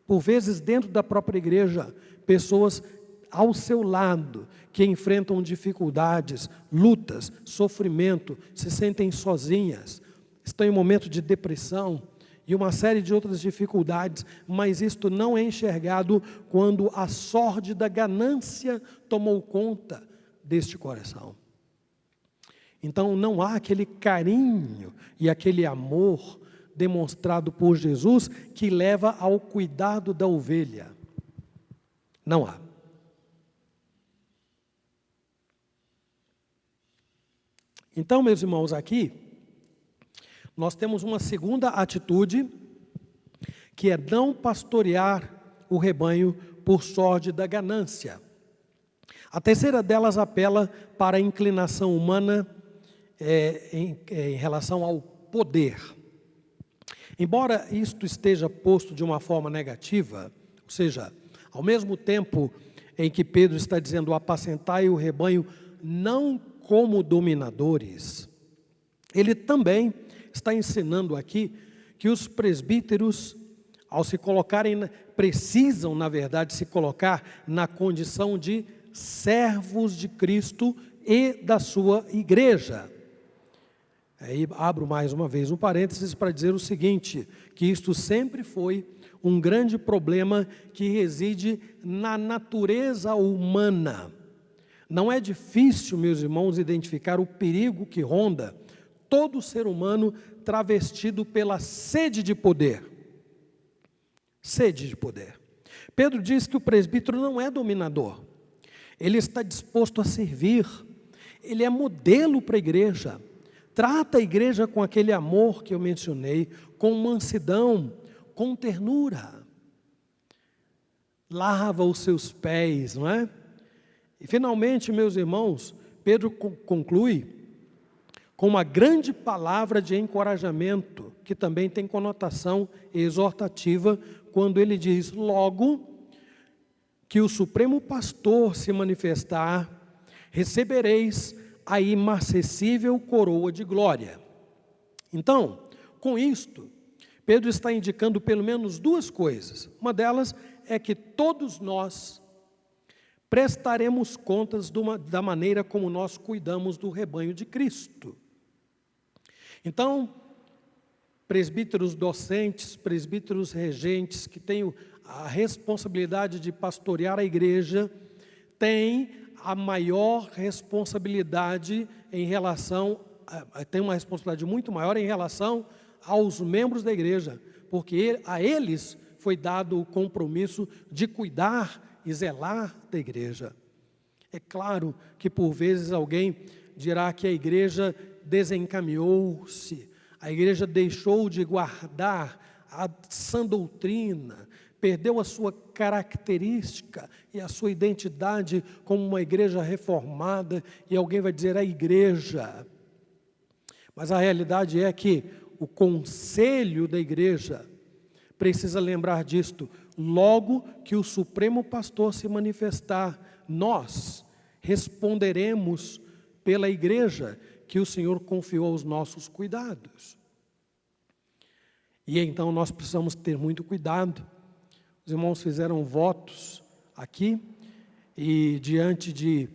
por vezes dentro da própria igreja, pessoas ao seu lado, que enfrentam dificuldades, lutas, sofrimento, se sentem sozinhas, estão em momento de depressão e uma série de outras dificuldades, mas isto não é enxergado quando a sórdida ganância tomou conta deste coração. Então não há aquele carinho e aquele amor demonstrado por Jesus que leva ao cuidado da ovelha. Não há. Então, meus irmãos, aqui nós temos uma segunda atitude, que é não pastorear o rebanho por sorte da ganância. A terceira delas apela para a inclinação humana em relação ao poder. Embora isto esteja posto de uma forma negativa, ou seja, ao mesmo tempo em que Pedro está dizendo apacentai o rebanho não como dominadores, ele também está ensinando aqui que os presbíteros, ao se colocarem, precisam, na verdade, se colocar na condição de servos de Cristo e da sua igreja. Aí abro mais uma vez um parênteses para dizer o seguinte, que isto sempre foi um grande problema que reside na natureza humana. Não é difícil, meus irmãos, identificar o perigo que ronda todo ser humano travestido pela sede de poder. Sede de poder. Pedro diz que o presbítero não é dominador. Ele está disposto a servir. Ele é modelo para a igreja. Trata a igreja com aquele amor que eu mencionei, com mansidão, com ternura. Lava os seus pés, não é? E finalmente, meus irmãos, Pedro conclui com uma grande palavra de encorajamento, que também tem conotação exortativa, quando ele diz, logo que o Supremo Pastor se manifestar, recebereis a imarcessível coroa de glória. Então, com isto, Pedro está indicando pelo menos duas coisas. Uma delas é que todos nós prestaremos contas da maneira como nós cuidamos do rebanho de Cristo. Então, presbíteros docentes, presbíteros regentes, que têm a responsabilidade de pastorear a igreja, têm a maior responsabilidade tem uma responsabilidade muito maior em relação aos membros da igreja, porque a eles foi dado o compromisso de cuidar e zelar da igreja. É claro que por vezes alguém dirá que a igreja desencaminhou-se, a igreja deixou de guardar a sã doutrina, perdeu a sua característica e a sua identidade como uma igreja reformada, e alguém vai dizer a igreja. Mas a realidade é que o conselho da igreja precisa lembrar disto. Logo que o Supremo Pastor se manifestar, nós responderemos pela igreja que o Senhor confiou aos nossos cuidados. E então nós precisamos ter muito cuidado. Os irmãos fizeram votos aqui, e diante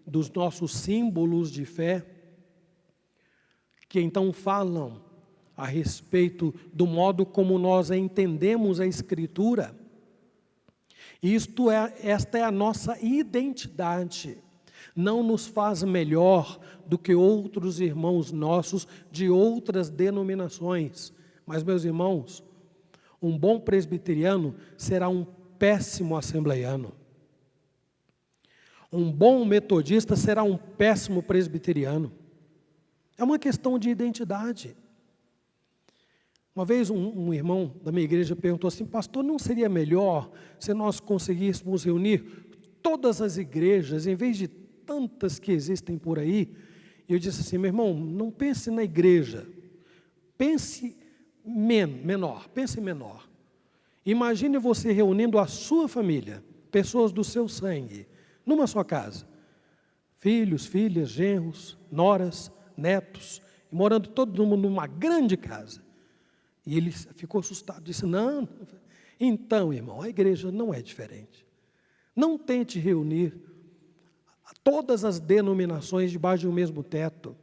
dos nossos símbolos de fé, que então falam a respeito do modo como nós entendemos a Escritura. Esta é a nossa identidade. Não nos faz melhor do que outros irmãos nossos de outras denominações. Mas, meus irmãos, um bom presbiteriano será um péssimo assembleiano. Um bom metodista será um péssimo presbiteriano. É uma questão de identidade. Uma vez um irmão da minha igreja perguntou assim, pastor, não seria melhor se nós conseguíssemos reunir todas as igrejas, em vez de tantas que existem por aí? E eu disse assim, meu irmão, não pense na igreja, pense menor. Imagine você reunindo a sua família, pessoas do seu sangue, numa só casa. Filhos, filhas, genros, noras, netos, morando todo mundo numa grande casa. E ele ficou assustado, disse, não. Então, irmão, a igreja não é diferente. Não tente reunir todas as denominações debaixo de um mesmo teto.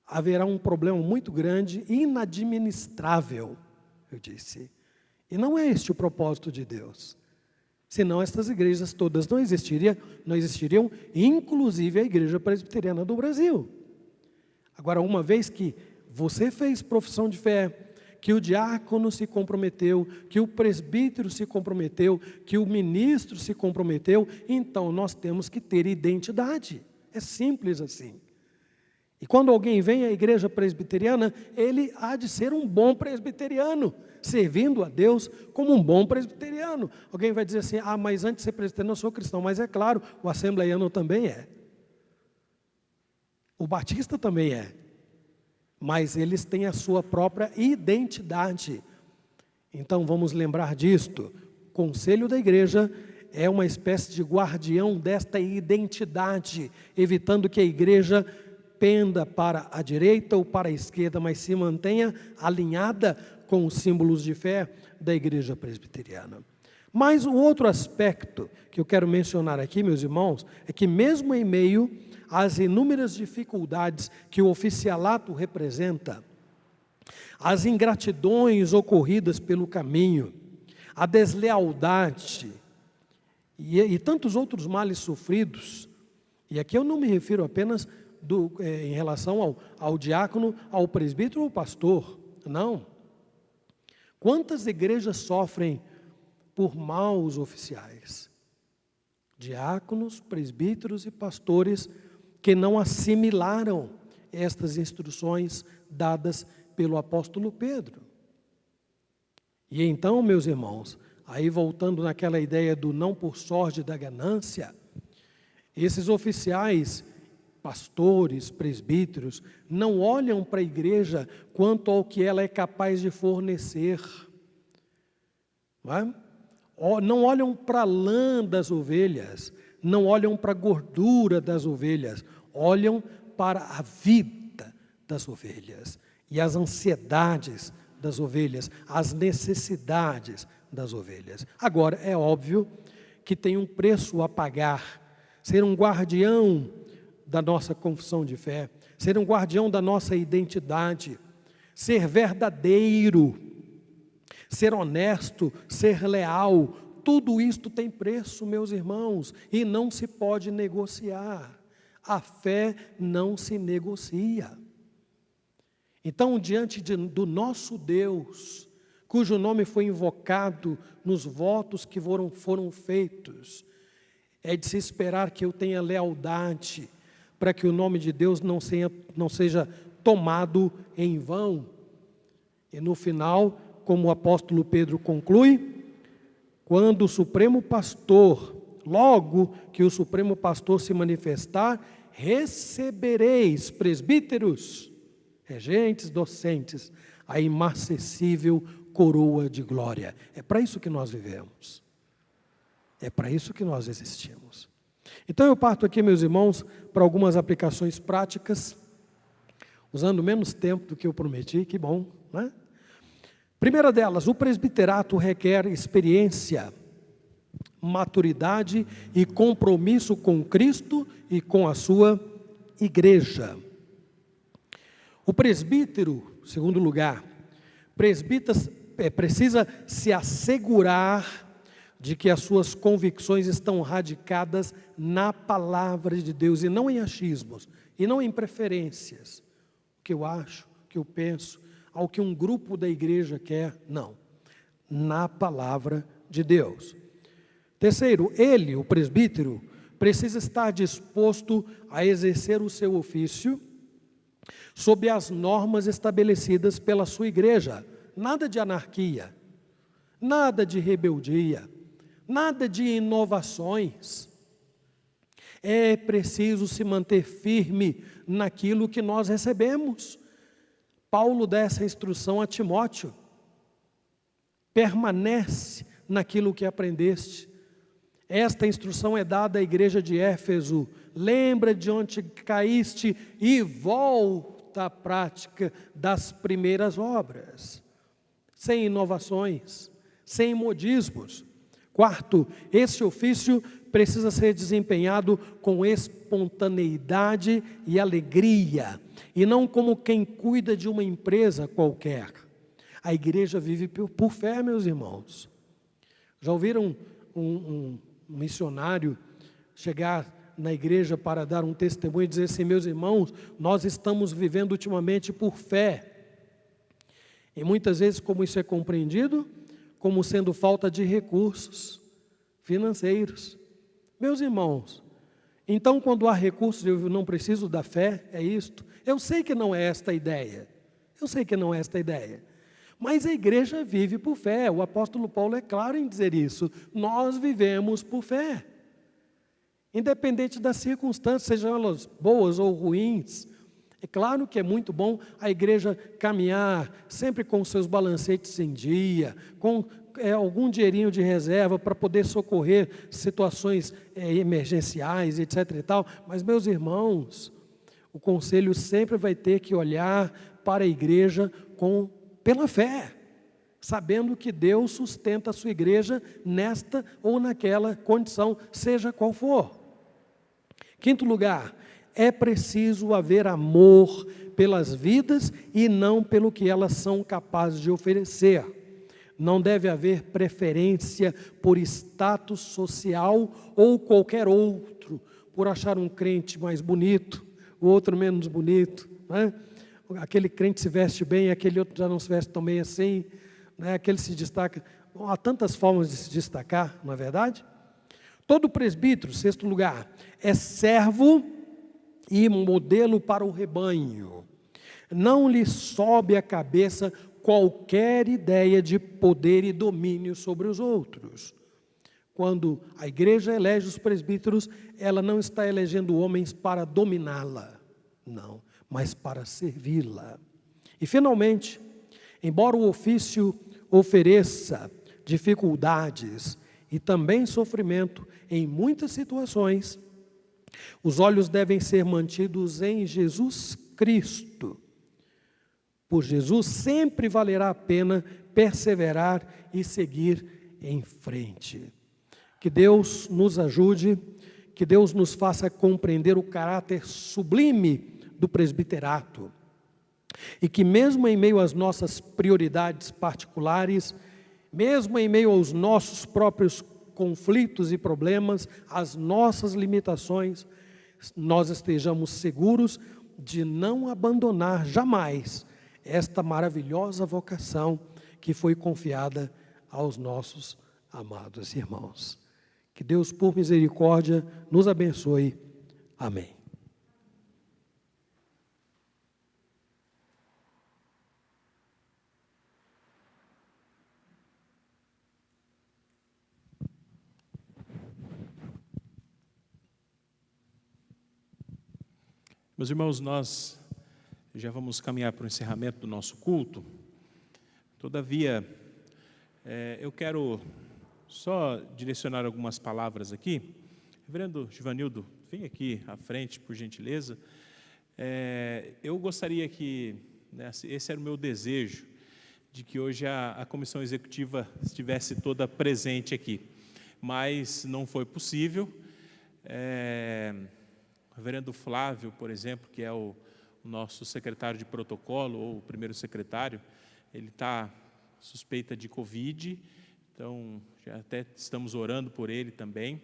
Haverá um problema muito grande, inadministrável, eu disse. E não é este o propósito de Deus. Senão essas igrejas todas não existiriam, inclusive a Igreja Presbiteriana do Brasil. Agora, uma vez que você fez profissão de fé, que o diácono se comprometeu, que o presbítero se comprometeu, que o ministro se comprometeu, então nós temos que ter identidade. É simples assim. E quando alguém vem à igreja presbiteriana, ele há de ser um bom presbiteriano, servindo a Deus como um bom presbiteriano. Alguém vai dizer assim, mas antes de ser presbiteriano eu sou cristão. Mas é claro, o assembleiano também é. O batista também é. Mas eles têm a sua própria identidade. Então vamos lembrar disto. O conselho da igreja é uma espécie de guardião desta identidade, evitando que a igreja penda para a direita ou para a esquerda, mas se mantenha alinhada com os símbolos de fé da igreja presbiteriana. Mas um outro aspecto que eu quero mencionar aqui, meus irmãos, é que mesmo em meio às inúmeras dificuldades que o oficialato representa, as ingratidões ocorridas pelo caminho, a deslealdade e tantos outros males sofridos, e aqui eu não me refiro apenas em relação ao diácono, ao presbítero ou ao pastor, não. Quantas igrejas sofrem por maus oficiais? Diáconos, presbíteros e pastores que não assimilaram estas instruções dadas pelo apóstolo Pedro. E então, meus irmãos, aí voltando naquela ideia do não por sorte da ganância, esses oficiais, pastores, presbíteros, não olham para a igreja quanto ao que ela é capaz de fornecer. Não olham para a lã das ovelhas, não olham para a gordura das ovelhas, olham para a vida das ovelhas e as ansiedades das ovelhas, as necessidades das ovelhas. Agora, é óbvio que tem um preço a pagar. Ser um guardião da nossa confissão de fé, ser um guardião da nossa identidade, ser verdadeiro, ser honesto, ser leal, tudo isto tem preço, meus irmãos, e não se pode negociar. A fé não se negocia. Então, diante do nosso Deus, cujo nome foi invocado nos votos que foram feitos, é de se esperar que eu tenha lealdade, para que o nome de Deus não seja tomado em vão. E no final, como o apóstolo Pedro conclui, quando o Supremo Pastor, logo que o Supremo Pastor se manifestar, recebereis, presbíteros, regentes, docentes, a imarcessível coroa de glória. É para isso que nós vivemos. É para isso que nós existimos. Então eu parto aqui, meus irmãos, para algumas aplicações práticas, usando menos tempo do que eu prometi, que bom, né? Primeira delas, o presbiterato requer experiência, maturidade e compromisso com Cristo e com a sua igreja. O presbítero, segundo lugar, precisa se assegurar de que as suas convicções estão radicadas na palavra de Deus e não em achismos, e não em preferências, o que eu acho, o que eu penso, ao que um grupo da igreja quer, não, na palavra de Deus. Terceiro, ele, o presbítero, precisa estar disposto a exercer o seu ofício sob as normas estabelecidas pela sua igreja. Nada de anarquia, nada de rebeldia, nada de inovações. É preciso se manter firme naquilo que nós recebemos. Paulo dá essa instrução a Timóteo. Permanece naquilo que aprendeste. Esta instrução é dada à igreja de Éfeso. Lembra de onde caíste e volta à prática das primeiras obras. Sem inovações, sem modismos. Quarto, esse ofício precisa ser desempenhado com espontaneidade e alegria, e não como quem cuida de uma empresa qualquer. A igreja vive por fé, meus irmãos. Já ouviram um missionário chegar na igreja para dar um testemunho e dizer assim: meus irmãos, nós estamos vivendo ultimamente por fé. E muitas vezes, como isso é compreendido? Como sendo falta de recursos financeiros. Meus irmãos, então quando há recursos eu não preciso da fé, é isto? Eu sei que não é esta a ideia. Eu sei que não é esta a ideia. Mas a igreja vive por fé. O apóstolo Paulo é claro em dizer isso. Nós vivemos por fé. Independente das circunstâncias, sejam elas boas ou ruins. É claro que é muito bom a igreja caminhar sempre com seus balancetes em dia, com algum dinheirinho de reserva para poder socorrer situações emergenciais, etc. e tal. Mas, meus irmãos, o conselho sempre vai ter que olhar para a igreja pela fé, sabendo que Deus sustenta a sua igreja nesta ou naquela condição, seja qual for. Quinto lugar, é preciso haver amor pelas vidas e não pelo que elas são capazes de oferecer. Não deve haver preferência por status social ou qualquer outro, por achar um crente mais bonito, o outro menos bonito, né? Aquele crente se veste bem, aquele outro já não se veste tão bem assim, né? Aquele se destaca. Bom, há tantas formas de se destacar, não é verdade? Todo presbítero, sexto lugar, é servo e modelo para o rebanho. Não lhe sobe à cabeça qualquer ideia de poder e domínio sobre os outros. Quando a igreja elege os presbíteros, ela não está elegendo homens para dominá-la, não, mas para servi-la. E finalmente, embora o ofício ofereça dificuldades e também sofrimento em muitas situações, os olhos devem ser mantidos em Jesus Cristo. Por Jesus sempre valerá a pena perseverar e seguir em frente. Que Deus nos ajude, que Deus nos faça compreender o caráter sublime do presbiterato. E que mesmo em meio às nossas prioridades particulares, mesmo em meio aos nossos próprios conflitos e problemas, às nossas limitações, nós estejamos seguros de não abandonar jamais esta maravilhosa vocação que foi confiada aos nossos amados irmãos. Que Deus, por misericórdia, nos abençoe. Amém. Meus irmãos, nós já vamos caminhar para o encerramento do nosso culto. Todavia, eu quero só direcionar algumas palavras aqui. Reverendo Givanildo, vem aqui à frente, por gentileza. Eu gostaria que, esse era o meu desejo, de que hoje a comissão executiva estivesse toda presente aqui, mas não foi possível. O reverendo Flávio, por exemplo, que é o nosso secretário de protocolo, ou o primeiro secretário, ele está suspeita de Covid, então já até estamos orando por ele também.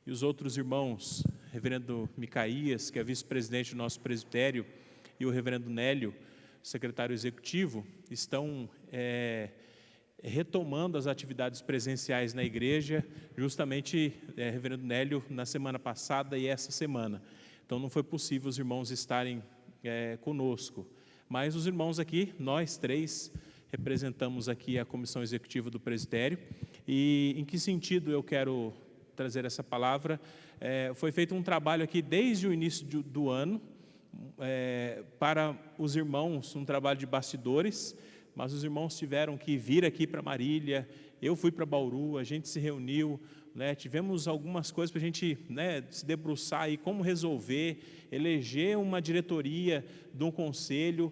E os outros irmãos, reverendo Micaías, que é vice-presidente do nosso presbitério, e o reverendo Nélio, secretário executivo, estão retomando as atividades presenciais na igreja, justamente, reverendo Nélio, na semana passada e essa semana. Então não foi possível os irmãos estarem conosco. Mas os irmãos aqui, nós três, representamos aqui a comissão executiva do presbitério. E em que sentido eu quero trazer essa palavra? Foi feito um trabalho aqui desde o início do ano, para os irmãos, um trabalho de bastidores, mas os irmãos tiveram que vir aqui para Marília, eu fui para Bauru, a gente se reuniu, tivemos algumas coisas para a gente se debruçar aí, como resolver, eleger uma diretoria de um conselho,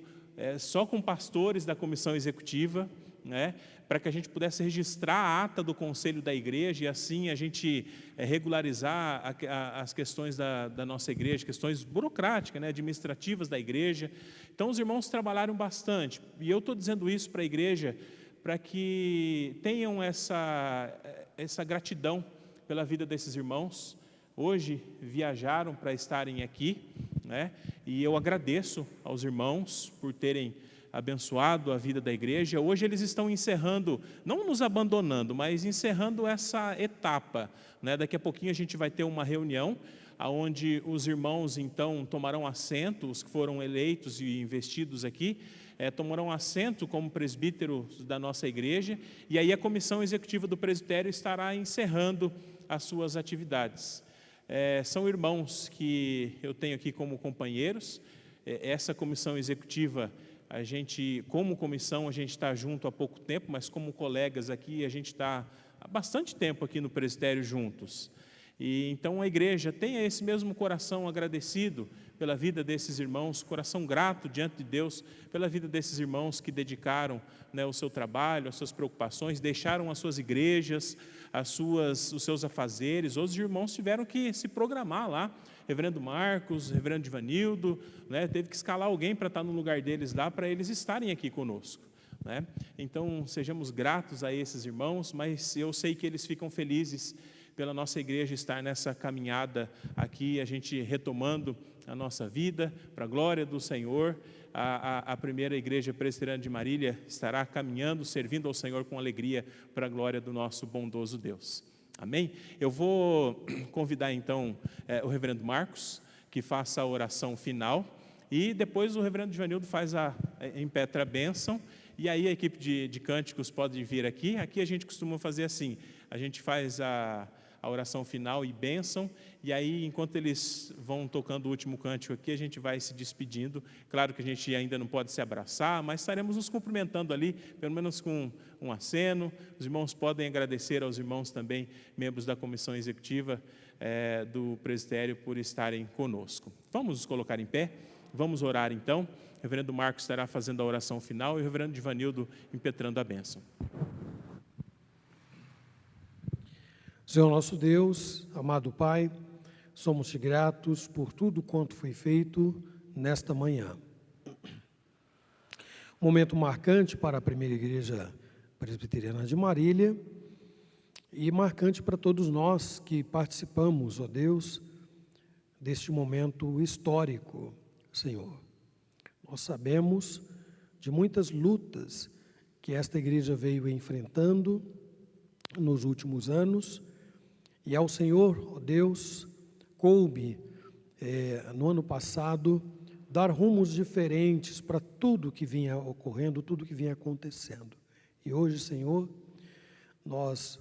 só com pastores da comissão executiva, para que a gente pudesse registrar a ata do conselho da igreja e assim a gente regularizar as questões da nossa igreja, questões burocráticas, administrativas da igreja. Então os irmãos trabalharam bastante, e eu estou dizendo isso para a igreja, para que tenham essa gratidão pela vida desses irmãos. Hoje viajaram para estarem aqui, né? E eu agradeço aos irmãos por terem abençoado a vida da igreja. Hoje eles estão encerrando, não nos abandonando, mas encerrando essa etapa, né? Daqui a pouquinho a gente vai ter uma reunião onde os irmãos então tomarão assento, os que foram eleitos e investidos aqui, tomarão assento como presbíteros da nossa igreja, e aí a comissão executiva do presbitério estará encerrando as suas atividades. São irmãos que eu tenho aqui como companheiros. Essa comissão executiva, a gente, como comissão, a gente está junto há pouco tempo, mas como colegas aqui, a gente está há bastante tempo aqui no presbitério juntos. E então a igreja tenha esse mesmo coração agradecido pela vida desses irmãos, coração grato diante de Deus pela vida desses irmãos que dedicaram, né, o seu trabalho, as suas preocupações, deixaram as suas igrejas, os seus afazeres. Os irmãos tiveram que se programar lá, reverendo Marcos, reverendo Ivanildo, né, teve que escalar alguém para estar no lugar deles lá, para eles estarem aqui conosco, né? Então sejamos gratos a esses irmãos, mas eu sei que eles ficam felizes pela nossa igreja estar nessa caminhada aqui, a gente retomando a nossa vida, para a glória do Senhor. A primeira igreja presbiteriana de Marília estará caminhando, servindo ao Senhor com alegria, para a glória do nosso bondoso Deus. Amém? Eu vou convidar então o reverendo Marcos, que faça a oração final, e depois o reverendo Ivanildo impetra a bênção, e aí a equipe de cânticos pode vir aqui. Aqui a gente costuma fazer assim, a gente faz a oração final e bênção, e aí enquanto eles vão tocando o último cântico aqui, a gente vai se despedindo. Claro que a gente ainda não pode se abraçar, mas estaremos nos cumprimentando ali, pelo menos com um aceno. Os irmãos podem agradecer aos irmãos também, membros da comissão executiva do presbitério, por estarem conosco. Vamos nos colocar em pé, vamos orar então. O reverendo Marcos estará fazendo a oração final e o reverendo Ivanildo impetrando a bênção. Senhor nosso Deus, amado Pai, somos-te gratos por tudo quanto foi feito nesta manhã. Um momento marcante para a primeira igreja presbiteriana de Marília e marcante para todos nós que participamos, ó Deus, deste momento histórico, Senhor. Nós sabemos de muitas lutas que esta igreja veio enfrentando nos últimos anos, e ao Senhor, ó Deus, coube, no ano passado, dar rumos diferentes para tudo que vinha ocorrendo, tudo que vinha acontecendo. E hoje, Senhor, nós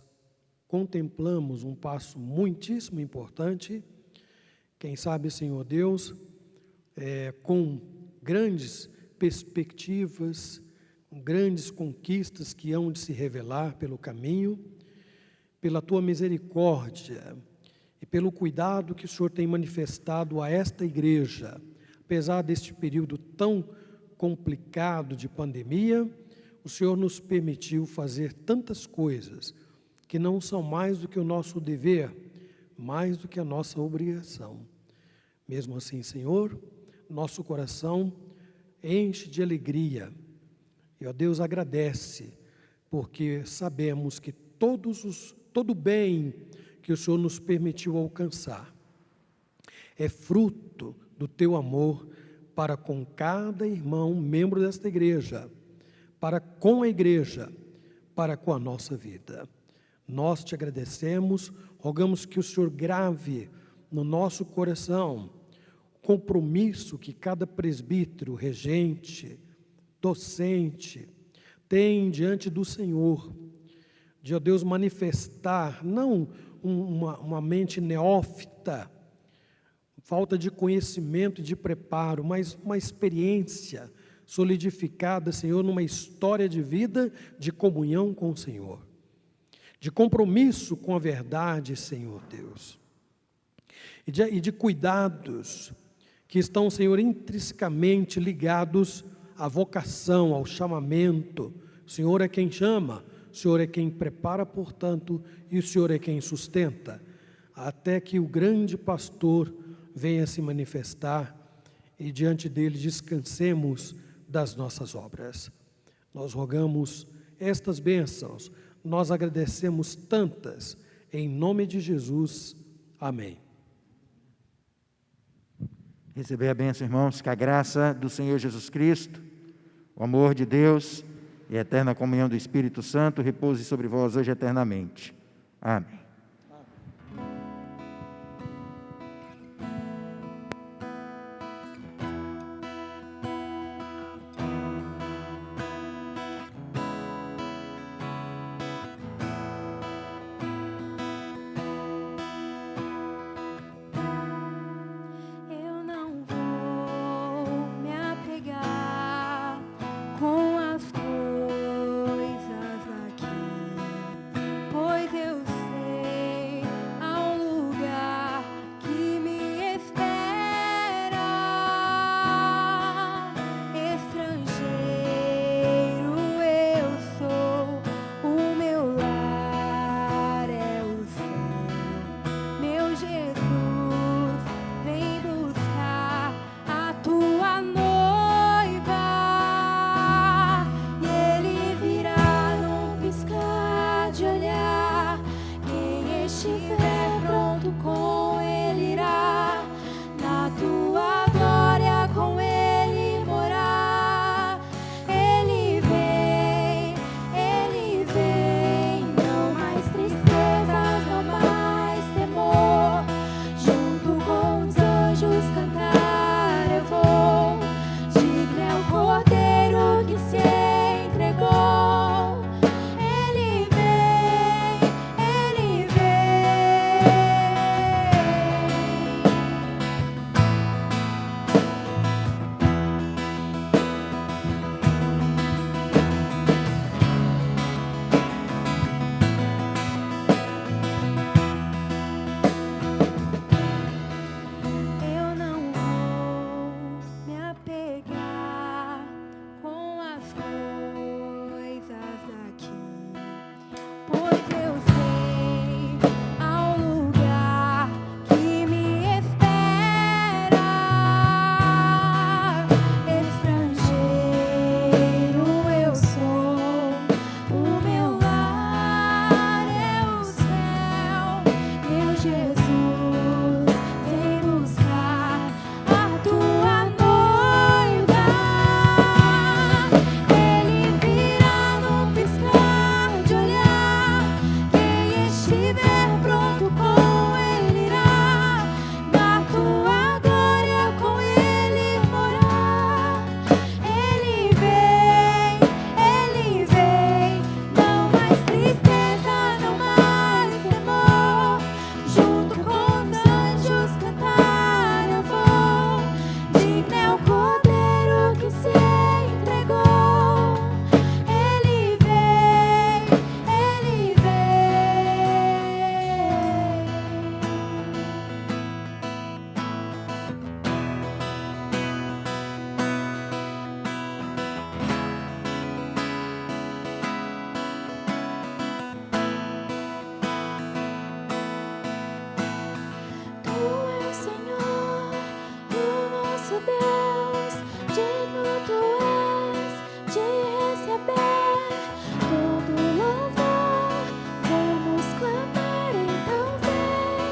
contemplamos um passo muitíssimo importante, quem sabe, Senhor Deus, com grandes perspectivas, grandes conquistas que hão de se revelar pelo caminho, pela Tua misericórdia e pelo cuidado que o Senhor tem manifestado a esta igreja. Apesar deste período tão complicado de pandemia, o Senhor nos permitiu fazer tantas coisas que não são mais do que o nosso dever, mais do que a nossa obrigação. Mesmo assim, Senhor, nosso coração enche de alegria e, ó Deus, agradece, porque sabemos que todo bem que o Senhor nos permitiu alcançar é fruto do Teu amor para com cada irmão, membro desta igreja, para com a igreja, para com a nossa vida. Nós te agradecemos, rogamos que o Senhor grave no nosso coração o compromisso que cada presbítero, regente, docente tem diante do Senhor, de, ó Deus, manifestar, não uma mente neófita, falta de conhecimento e de preparo, mas uma experiência solidificada, Senhor, numa história de vida de comunhão com o Senhor, de compromisso com a verdade, Senhor Deus, e de cuidados que estão, Senhor, intrinsecamente ligados à vocação, ao chamamento. O Senhor é quem chama, o Senhor é quem prepara, portanto, e o Senhor é quem sustenta, até que o grande pastor venha se manifestar e diante dele descansemos das nossas obras. Nós rogamos estas bênçãos nós agradecemos tantas, em nome de Jesus, amém. Receber a bênção, irmãos, que a graça do Senhor Jesus Cristo, o amor de Deus e a eterna comunhão do Espírito Santo repouse sobre vós hoje eternamente. Amém. Eu não vou me apegar com as coisas aqui, pois eu sei há um lugar que me espera. Estrangeiro eu sou, o meu lar é o céu. Meu Jesus, vem buscar a tua noiva, e ele virá num piscar de olhar. Quem estiver pronto com ele irá, na tua glória com ele morar. Ele vem, não mais tristezas, não mais temor. Junto com os anjos cantar eu vou. Digno é o Cordeiro que se entregou. Ele vem, ele vem. Eu não vou me apegar com as coisas daqui, pois eu sei há um lugar que me espera. Estrangeiro eu sou, o meu lar é o céu. Meu Jesus, vem buscar a tua noiva. Ele virá num piscar de olhar. Quem estiver pronto com ele irá, na tua glória com ele morar. Ele vem, não mais tristezas, não mais temor. Junto com os anjos cantar eu vou. Digno é o Cordeiro que se entregou. Ele vem, ele vem. Tu és, Senhor, o nosso Deus, digno tu és de receber todo louvor. Vamos clamar, então vem,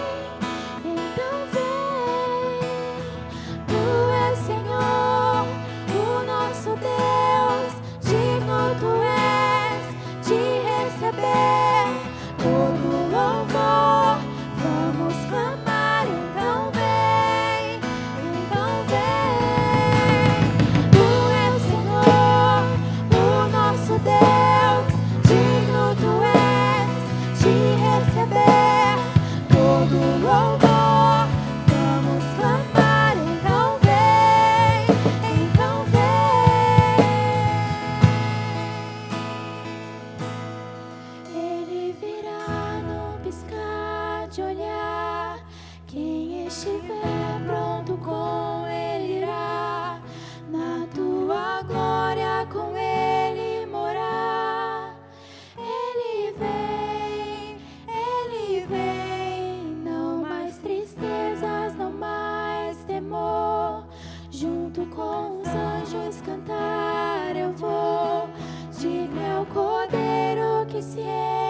então vem. Tu és, Senhor, o nosso Deus, digno tu és de receber todo louvor. Vamos clamar, então vem, então vem. Tu és, Senhor, o nosso Deus, digno tu és de receber todo louvor. Vamos clamar, então vem, então vem. Ele virá num piscar de olhar. Quem estiver pronto com ele irá, na tua glória com ele morar. Ele vem, não mais tristezas, não mais temor. Junto com os anjos cantar eu vou. Digno é o Cordeiro que suficiente.